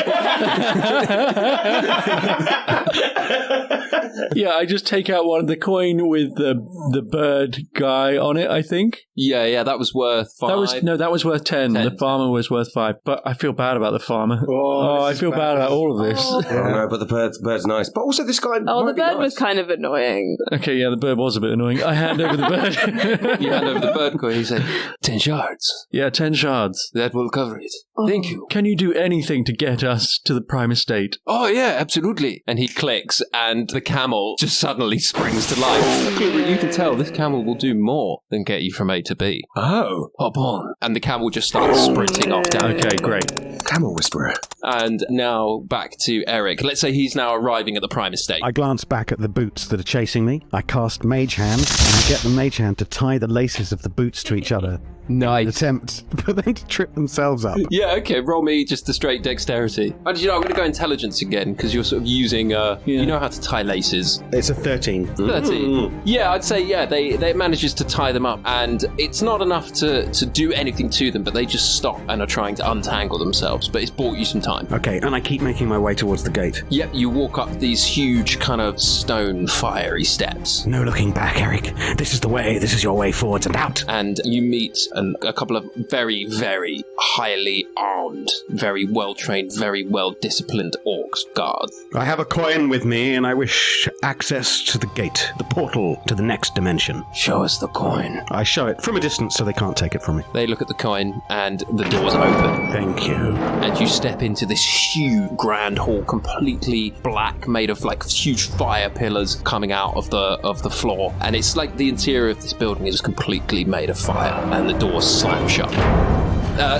Yeah, I just take out one of the coin with the bird guy on it, I think. Yeah, that was worth 5. That was worth 10. The farmer was worth 5. But I feel bad about the farmer. I feel bad about all of this. No, but the bird's nice. But also this guy the bird was kind of annoying. Okay, yeah, the bird was a bit annoying. I hand over the bird. You hand over the bird coin. He said, 10 shards. Yeah, 10 shards. That will cover it. Thank you. Can you do anything to get us to the prime estate? Oh, yeah, absolutely. And he clicks, and the camel just suddenly springs to life. You can tell this camel will do more than get you from A to B. Oh. Hop on. And the camel just starts sprinting off down. Okay, great. Camel Whisperer. And now back to Eric. Let's say he's now arriving at the prime estate. I glance back at the boots that are chasing me. I cast Mage Hand, and I get the Mage Hand to tie the laces of the boots to each other. Nice. Attempt for them to trip themselves up. Yeah, okay, roll me just a straight dexterity. And I'm going to go intelligence again, because you're sort of using, you know how to tie laces. It's a 13. 13. Yeah, I'd say, they manages to tie them up, and it's not enough to do anything to them, but they just stop and are trying to untangle themselves, but it's bought you some time. Okay, and I keep making my way towards the gate. Yep, you walk up these huge kind of stone fiery steps. No looking back, Eric. This is the way. This is your way forwards and out. And you meet a couple of very, very highly armed, very well-trained, very well-disciplined orcs guards. I have a coin with me, and I wish access to the gate, the portal to the next dimension. Show us the coin. I show it from a distance so they can't take it from me. They look at the coin, and the doors open. Thank you. And you step into this huge grand hall, completely black, made of like huge fire pillars coming out of the floor. And it's like the interior of this building is completely made of fire, and the doors slam shut.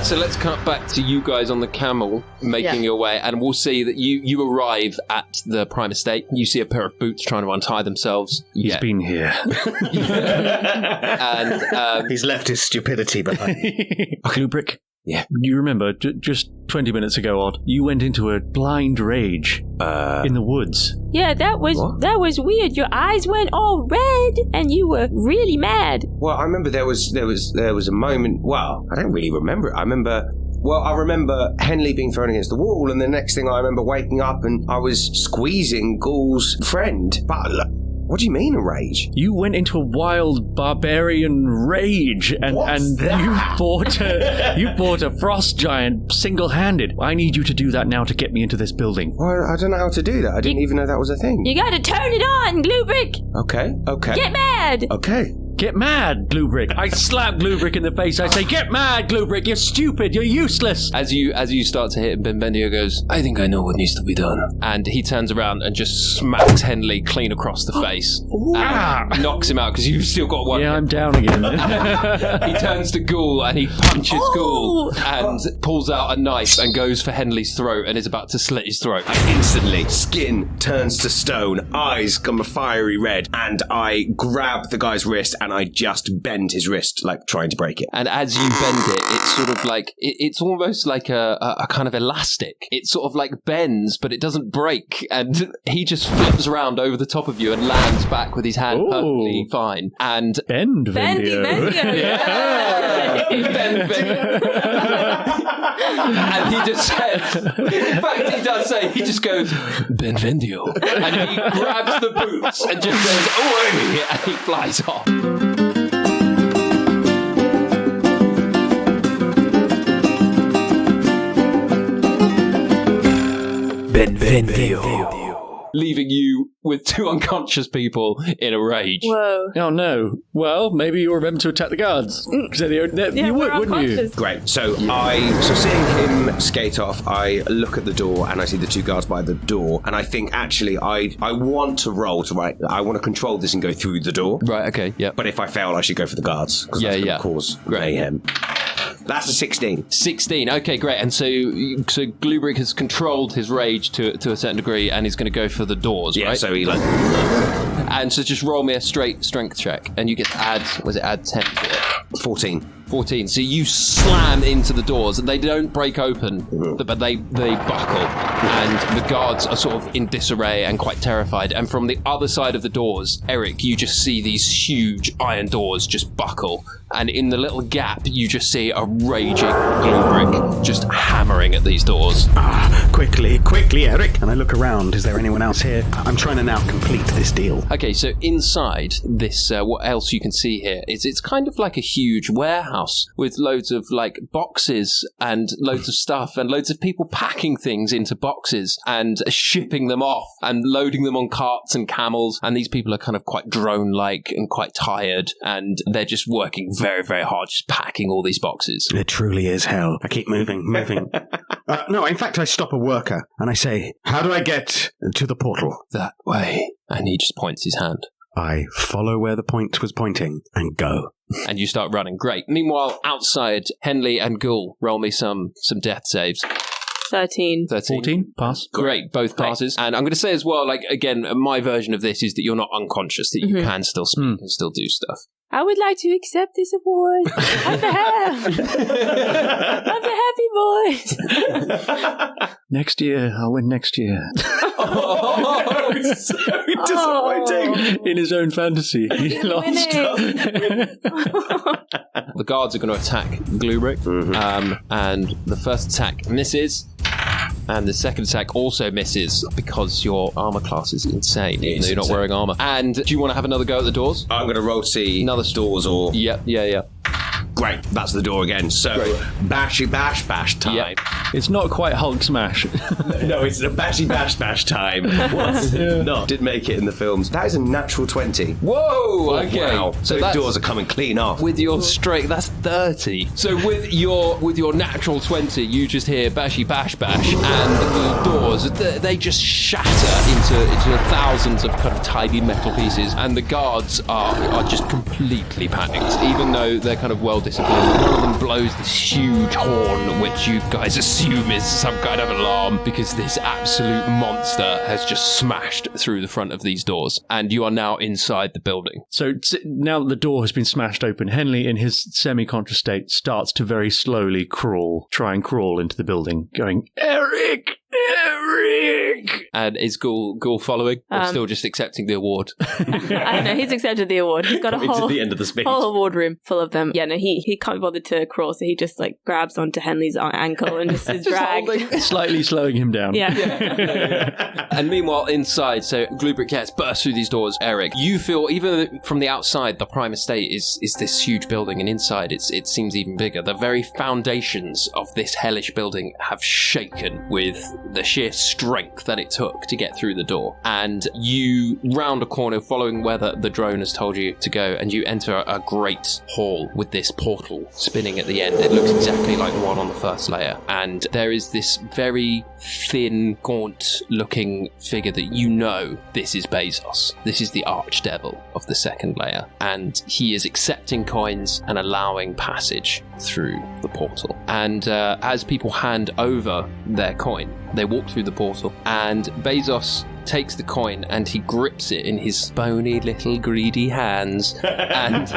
So let's cut back to you guys on the camel making your way, and we'll see that you arrive at the prime estate. You see a pair of boots trying to untie themselves. He's been here. And he's left his stupidity behind. GlueBrick. Yeah. You remember, just 20 minutes ago, Odd, you went into a blind rage in the woods. Yeah, that was weird. Your eyes went all red, and you were really mad. Well, I remember there was a moment. Well, I don't really remember it. I remember Henley being thrown against the wall, and the next thing I remember waking up and I was squeezing Ghoul's friend. But what do you mean a rage? You went into a wild barbarian rage, and you fought a frost giant single-handed. I need you to do that now to get me into this building. Well, I don't know how to do that. I didn't even know that was a thing. You gotta turn it on, GlueBrick. Okay. Get mad. Okay. Get mad, GlueBrick. I slap GlueBrick in the face. I say, get mad, GlueBrick. You're stupid. You're useless. As you start to hit him, Benvendio goes, I think I know what needs to be done. And he turns around and just smacks Henley clean across the face. And knocks him out because you've still got one. Yeah, I'm down again. He turns to Ghoul and he punches Ghoul and pulls out a knife and goes for Henley's throat and is about to slit his throat. And instantly, skin turns to stone, eyes come a fiery red, and I grab the guy's wrist and I just bend his wrist, like trying to break it. And as you bend it, it's sort of like, it's almost like a kind of elastic. It sort of like bends, but it doesn't break. And he just flips around over the top of you and lands back with his hand perfectly fine. And Benvendio. Yeah. And he just says, in fact, he does say, he just goes, Benvendio. And he grabs the boots and just says, away, and he flies off. Benvendio. Leaving you with 2 unconscious people in a rage. Whoa. Oh no. Well, maybe you'll remember to attack the guards. You would, wouldn't you? Great. So seeing him skate off, I look at the door and I see the 2 guards by the door, and I think actually I want to roll to I want to control this and go through the door. Right. Okay. Yeah. But if I fail, I should go for the guards because that's going to cause mayhem. That's a 16. 16. Okay, great. And so GlueBrick has controlled his rage to a certain degree, and he's going to go for the doors, right? So he And so just roll me a straight strength check, and you get to add 10 to it. 14. 14. So you slam into the doors, and they don't break open, but they buckle, and the guards are sort of in disarray and quite terrified. And from the other side of the doors, Eric, you just see these huge iron doors just buckle, and in the little gap, you just see a raging GlueBrick just hammering at these doors. Quickly, Eric. And I look around. Is there anyone else here? I'm trying to now complete this deal. Okay, so inside this, what else you can see here is it's kind of like a huge warehouse with loads of like boxes and loads of stuff and loads of people packing things into boxes and shipping them off and loading them on carts and camels. And these people are kind of quite drone-like and quite tired, and they're just working very, very hard, just packing all these boxes. It truly is hell. I keep moving. No, in fact, I stop a worker and I say, how do I get to the portal? That way. And he just points his hand. I follow where the point was pointing and go. And you start running. Great. Meanwhile, outside, Henley and Ghoul, roll me some death saves. 13. 14, pass. Great, both passes. And I'm going to say as well, like, again, my version of this is that you're not unconscious, that you can still speak and still do stuff. I would like to accept this award. I'm the happy boys. Next year, I'll win next year. So disappointing. In his own fantasy, he lost. The guards are going to attack GlueBrick, and the first attack misses. And the second attack also misses because your armor class is insane, even though you're not wearing armor. And do you want to have another go at the doors? I'm going to roll to see another doors or... Yeah. Great, that's the door again. So, bashy bash time. Yep. It's not quite Hulk smash. No, it's a bashy bash time. What? No, did make it in the films. That is a natural 20. Whoa, okay. Wow. So those doors are coming clean off. With your straight, that's 30. So with your natural 20, you just hear bashy bash, and the doors, they just shatter into thousands of kind of tiny metal pieces, and the guards are just completely panicked, even though they're kind of well disciplined. One of them blows this huge horn, which you guys assume is some kind of alarm, because this absolute monster has just smashed through the front of these doors, and you are now inside the building. So now that the door has been smashed open, Henley, in his semi-conscious state, starts to very slowly try and crawl into the building, going, Eric! And is Ghoul following? Or still just accepting the award? I don't know, he's accepted the award. He's got a whole, to the end of the speech. whole award room full of them. Yeah, no, he can't be bothered to crawl, so he just like grabs onto Henley's ankle and just is dragged. Slightly slowing him down. Yeah. And meanwhile, inside, so GlueBrick bursts through these doors. Eric, you feel, even from the outside, the Prime Estate is this huge building, and inside it seems even bigger. The very foundations of this hellish building have shaken with the sheer strength that it took to get through the door. And you round a corner following where the drone has told you to go, and you enter a great hall with this portal spinning at the end. It looks exactly like the one on the first layer, and there is this very thin, gaunt looking figure that you know this is Bezos. This is the archdevil of the second layer, and he is accepting coins and allowing passage through the portal. And as people hand over their coin, they walk through the portal, and Bezos takes the coin and he grips it in his bony little greedy hands and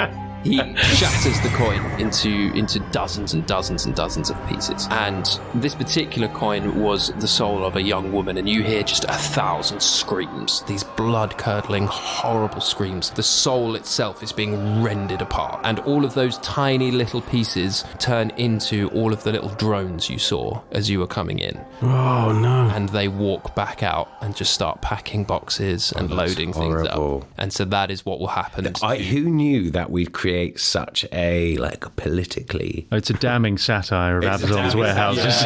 he shatters the coin into dozens and dozens and dozens of pieces. And this particular coin was the soul of a young woman, and you hear just 1,000 screams, these blood-curdling, horrible screams. The soul itself is being rended apart, and all of those tiny little pieces turn into all of the little drones you saw as you were coming in. Oh, no. And they walk back out and just start packing boxes and loading things up. And so that is what will happen. Who knew that we'd create such a politically... Oh, it's a damning satire of Amazon's warehouses.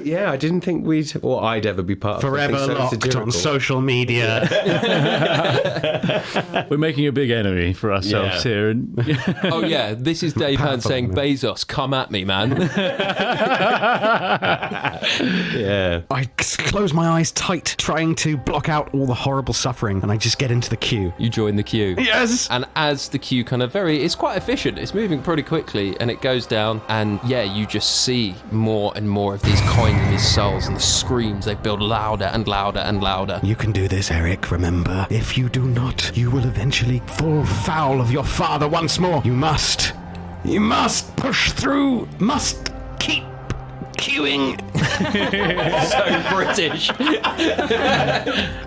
Yeah, I didn't think I'd ever be part Forever of something so locked satirical. on social media. We're making a big enemy for ourselves here. And oh yeah, this is Dave Hearn saying, Bezos, come at me, man. Yeah. I close my eyes tight, trying to block out all the horrible suffering, and I just get into the queue. You join the queue. Yes! And as the queue it's quite efficient, it's moving pretty quickly, and it goes down, and yeah, you just see more and more of these coins and these souls, and the screams, they build louder and louder and louder. You can do this, Eric, remember. If you do not, you will eventually fall foul of your father once more. You must You must push through. Must keep queuing. So British.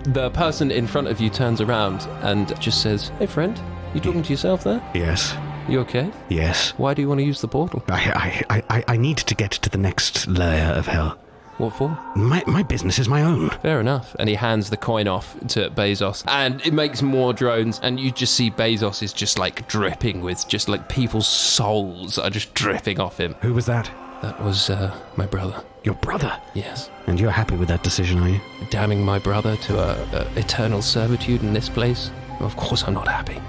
The person in front of you turns around and just says, "Hey friend, you talking to yourself there? Yes. You okay? Yes. Why do you want to use the portal? I need to get to the next layer of hell. What for?" My business is my own. Fair enough. And he hands the coin off to Bezos, and it makes more drones, and you just see Bezos is just like dripping with just like people's souls are just dripping off him. Who was that? That was my brother. Your brother? Yes. And you're happy with that decision, are you? Damning my brother to a eternal servitude in this place? Of course I'm not happy,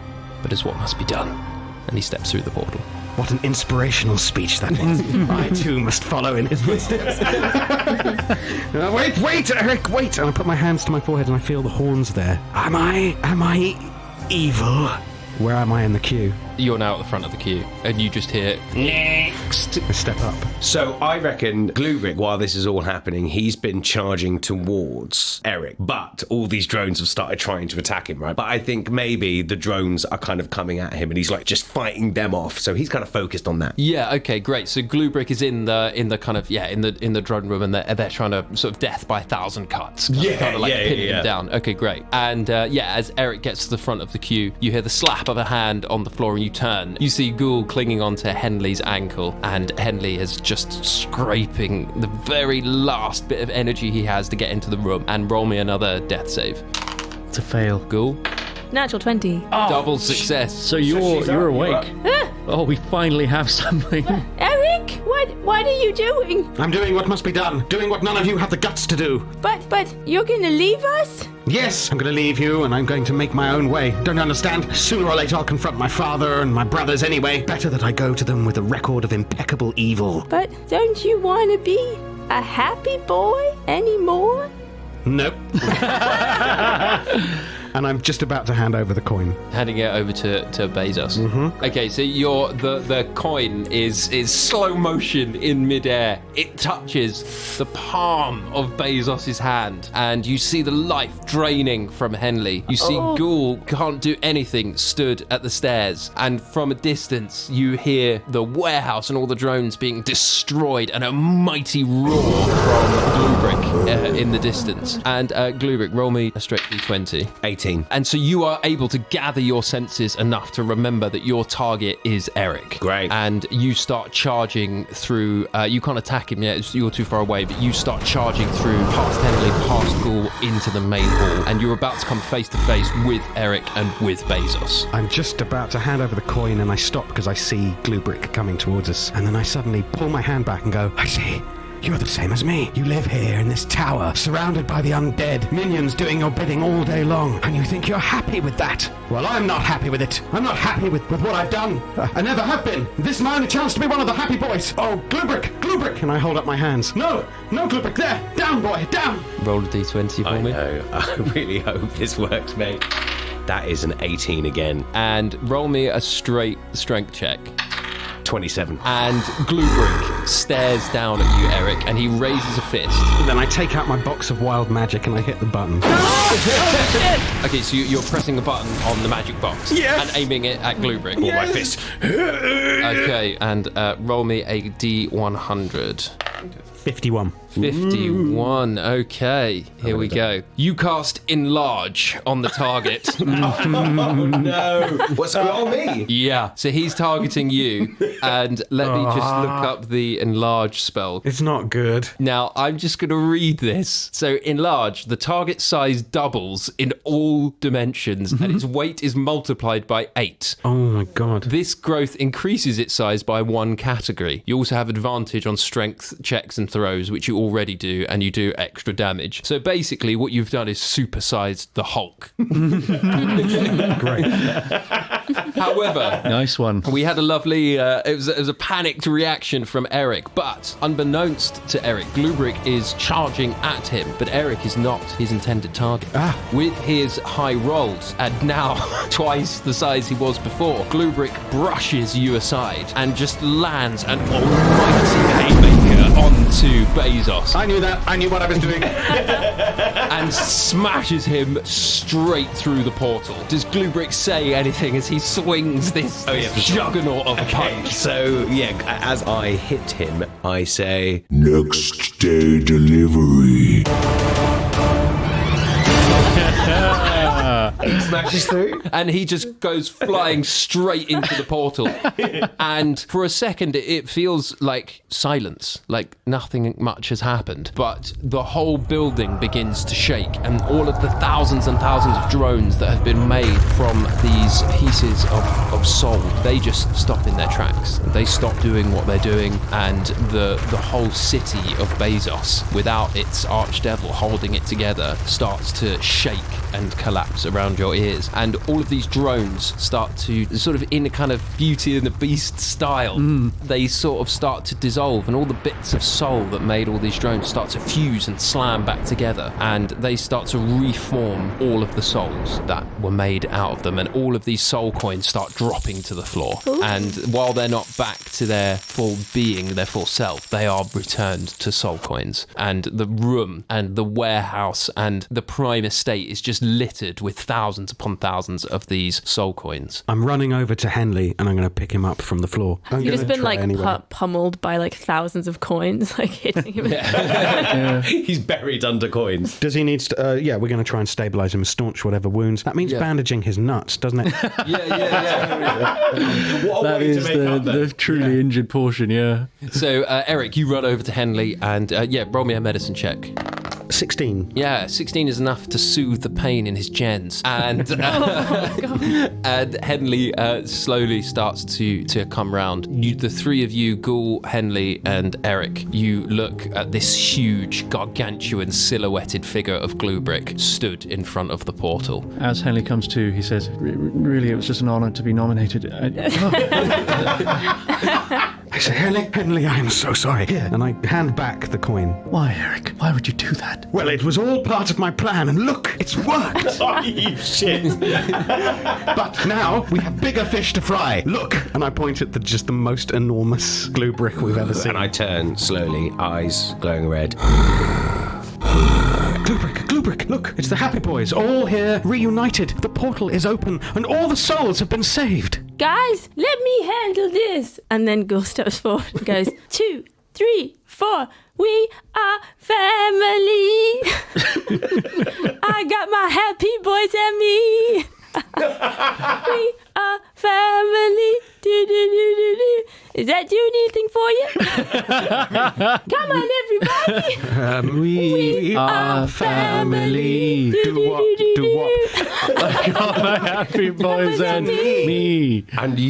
but it's what must be done. And he steps through the portal. What an inspirational speech that was. I too must follow in his footsteps. Wait, Eric, wait! And I put my hands to my forehead and I feel the horns there. Am I evil? Where am I in the queue? You're now at the front of the queue, and you just hear, "Next!" I step up. So I reckon GlueBrick, while this is all happening, he's been charging towards Eric, but all these drones have started trying to attack him, right? But I think maybe the drones are kind of coming at him and he's like just fighting them off. So he's kind of focused on that. Yeah, okay, great. So GlueBrick is in the kind of, in the drone room, and they're trying to sort of death by 1,000 cuts. Kind of like pinning him down. Okay, great. And as Eric gets to the front of the queue, you hear the slap of a hand on the floor and you turn. You see Ghoul clinging onto Henley's ankle, and Henley is just scraping the very last bit of energy he has to get into the room. And roll me another death save. It's a fail. Ghoul? Natural 20. Double success. So you're awake. Oh, we finally have something. Eric, what are you doing? I'm doing what must be done. Doing what none of you have the guts to do. But you're gonna leave us? Yes, I'm going to leave you and I'm going to make my own way. Don't you understand? Sooner or later I'll confront my father and my brothers anyway. Better that I go to them with a record of impeccable evil. But don't you want to be a happy boy anymore? Nope. And I'm just about to hand over the coin. Handing it over to Bezos. Mm-hmm. Okay, so the coin is slow motion in midair. It touches the palm of Bezos' hand, and you see the life draining from Henley. You see Ghoul can't do anything, stood at the stairs, and from a distance you hear the warehouse and all the drones being destroyed, and a mighty roar from GlueBrick in the distance. And GlueBrick, roll me a straight d20. 18. And so you are able to gather your senses enough to remember that your target is Eric. Great. And you start charging through, you can't attack him yet, you're too far away, but you start charging through past Henley, past Ghoul, into the main hall. And you're about to come face to face with Eric and with Bezos. I'm just about to hand over the coin and I stop because I see GlueBrick coming towards us. And then I suddenly pull my hand back and go, I see. You're the same as me. You live here in this tower, surrounded by the undead, minions doing your bidding all day long, and you think you're happy with that. Well, I'm not happy with it. I'm not happy with what I've done. I never have been. This is my only chance to be one of the happy boys. Oh, GlueBrick! And I hold up my hands. No, GlueBrick, there! Down, boy, down! Roll a d20 for me. I know. I really hope this works, mate. That is an 18 again. And roll me a straight strength check. 27. And GlueBrick stares down at you, Eric, and he raises a fist. Then I take out my box of wild magic and I hit the button. Okay, so you're pressing a button on the magic box. Yes. And aiming it at GlueBrick. Or my fist. Okay, and roll me a d100. 51. 51. Okay, here we go. You cast Enlarge on the target. Oh no! What's on me? Yeah, so he's targeting you, and let me just look up the Enlarge spell. It's not good. Now, I'm just going to read this. So, Enlarge, the target size doubles in all dimensions, and its weight is multiplied by 8. Oh my god. This growth increases its size by 1 category. You also have advantage on strength checks and throws, which you already do, and you do extra damage. So basically what you've done is supersized the Hulk. Great. However, Nice one. we had a lovely it was a panicked reaction from Eric, but unbeknownst to Eric, GlueBrick is charging at him, but Eric is not his intended target. With his high rolls, and now twice the size he was before, GlueBrick brushes you aside and just lands an almighty haymaker onto Bezos. I knew that. I knew what I was doing. And smashes him straight through the portal. Does GlueBrick say anything as he swings this juggernaut of a punch. So, as I hit him, I say, Next day delivery. he smashes through. And he just goes flying straight into the portal. And for a second, it feels like silence, like nothing much has happened. But the whole building begins to shake, and all of the thousands and thousands of drones that have been made from these pieces of soul, they just stop in their tracks. They stop doing what they're doing, and the whole city of Bezos, without its archdevil holding it together, starts to shake and collapse around your ears. And all of these drones start to, sort of in a kind of Beauty and the Beast style, they sort of start to dissolve, and all the bits of soul that made all these drones start to fuse and slam back together, and they start to reform all of the souls that were made out of them, and all of these soul coins start dropping to the floor. Ooh. And while they're not back to their full being, their full self, they are returned to soul coins. And the room and the warehouse and the prime estate is just littered with thousands upon thousands of these soul coins. I'm running over to Henley and I'm going to pick him up from the floor. Have you just been pummeled by like thousands of coins, like hitting him? He's buried under coins. Does he need we're going to try and stabilise him and staunch whatever wounds. That means bandaging his nuts, doesn't it? What a that way is to make up the truly injured portion, yeah. So, Eric, you run over to Henley and, roll me a medicine check. 16. Yeah, 16 is enough to soothe the pain in his gens. And and Henley slowly starts to come round. The three of you, Ghoul, Henley, and Eric, you look at this huge, gargantuan, silhouetted figure of GlueBrick stood in front of the portal. As Henley comes to, he says, really, it was just an honour to be nominated. I say, Henley, I am so sorry. Here, and I hand back the coin. Why, Eric? Why would you do that? Well, it was all part of my plan, and look, it's worked. Oh, you shit. But now we have bigger fish to fry. Look, and I point at just the most enormous glue brick we've ever seen. And I turn slowly, eyes glowing red. GlueBrick, look, it's the Happy Boys, all here, reunited. The portal is open, and all the souls have been saved. Guys, let me handle this. And then Ghoul steps forward and goes, 2, 3, 4, we are family. I got my Happy Boys and me. We are family. Do. Is that doing anything for you? Come on, everybody. We are family. Do what? I got my Happy Boys and me. And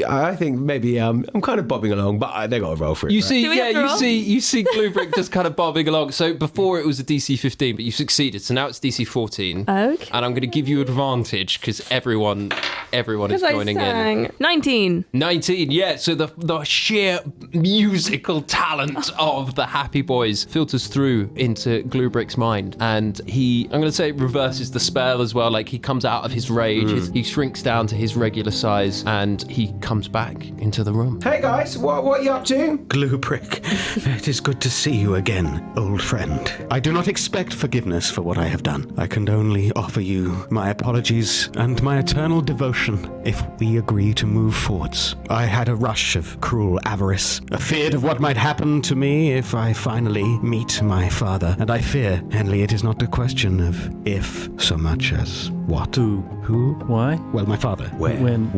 I think maybe I'm kind of bobbing along, but they got to roll for it. You right? see GlueBrick just kind of bobbing along. So before it was a DC 15, but you succeeded. So now it's DC 14. Okay. And I'm going to give you advantage because everyone is joining in. 19. 19, yeah. So the sheer musical talent of the Happy Boys filters through into GlueBrick's mind, and I'm going to say, reverses the spell as well. Like, he comes out of his rage, he shrinks down to his regular size, and he comes back into the room. Hey guys, what are you up to? GlueBrick, it is good to see you again, old friend. I do not expect forgiveness for what I have done. I can only offer you my apologies and my eternal devotion if we agree to move forwards. I had a rush of cruel avarice, feared of what might happen to me if I finally meet my father. And I fear, Henley, it is not a question of if so much as what. Who? Why? Well, my father. When?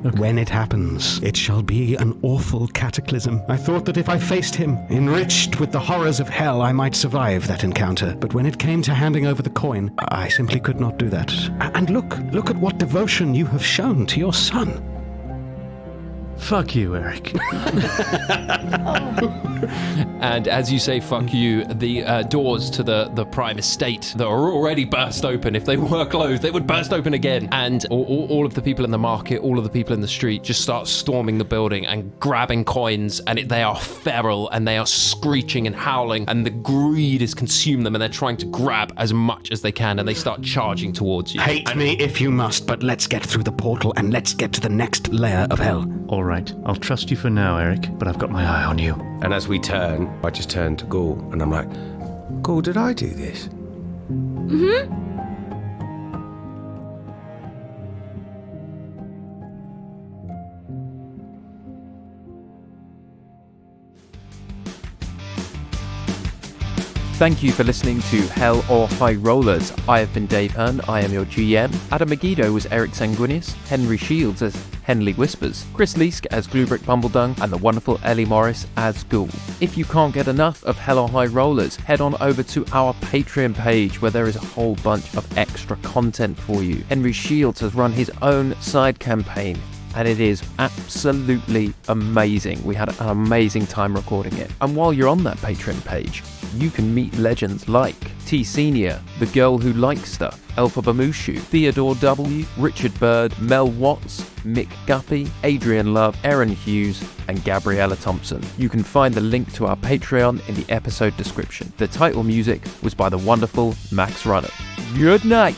Okay. When it happens, it shall be an awful cataclysm. I thought that if I faced him, enriched with the horrors of hell, I might survive that encounter. But when it came to handing over the coin, I simply could not do that. And look at what devotion you have shown to your son. Fuck you, Eric. And as you say, fuck you, the doors to the prime estate that are already burst open, if they were closed, they would burst open again. And all of the people in the market, all of the people in the street just start storming the building and grabbing coins. And they are feral and they are screeching and howling. And the greed has consumed them and they're trying to grab as much as they can. And they start charging towards you. Hate me if you must, but let's get through the portal and let's get to the next layer of hell. All right, I'll trust you for now, Eric, but I've got my eye on you. And as we turn, I just turn to Ghoul and I'm like, Ghoul, did I do this? Mm-hmm. Thank you for listening to Hell or High Rollers. I have been Dave Hearn, I am your GM. Adam Megiddo was Eric Sanguinious, Henry Shields as Henley Whispers, Chris Leask as GlueBrick Bumbledung, and the wonderful Ellie Morris as Ghoul. If you can't get enough of Hell or High Rollers, head on over to our Patreon page where there is a whole bunch of extra content for you. Henry Shields has run his own side campaign, and it is absolutely amazing. We had an amazing time recording it. And while you're on that Patreon page, you can meet legends like T Senior, The Girl Who Likes Stuff, Elfa Bamushu, Theodore W, Richard Bird, Mel Watts, Mick Guppy, Adrian Love, Erin Hughes, and Gabriella Thompson. You can find the link to our Patreon in the episode description. The title music was by the wonderful Max Runham. Good night.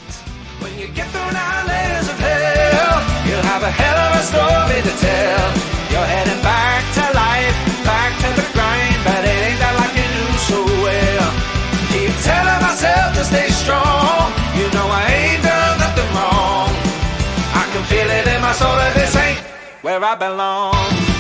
When you get through 9 layers of hell, you'll have a hell of a story to tell. You're heading back to life, back to the grind, but it ain't that like you knew so well. Keep telling myself to stay strong. You know I ain't done nothing wrong. I can feel it in my soul that this ain't where I belong.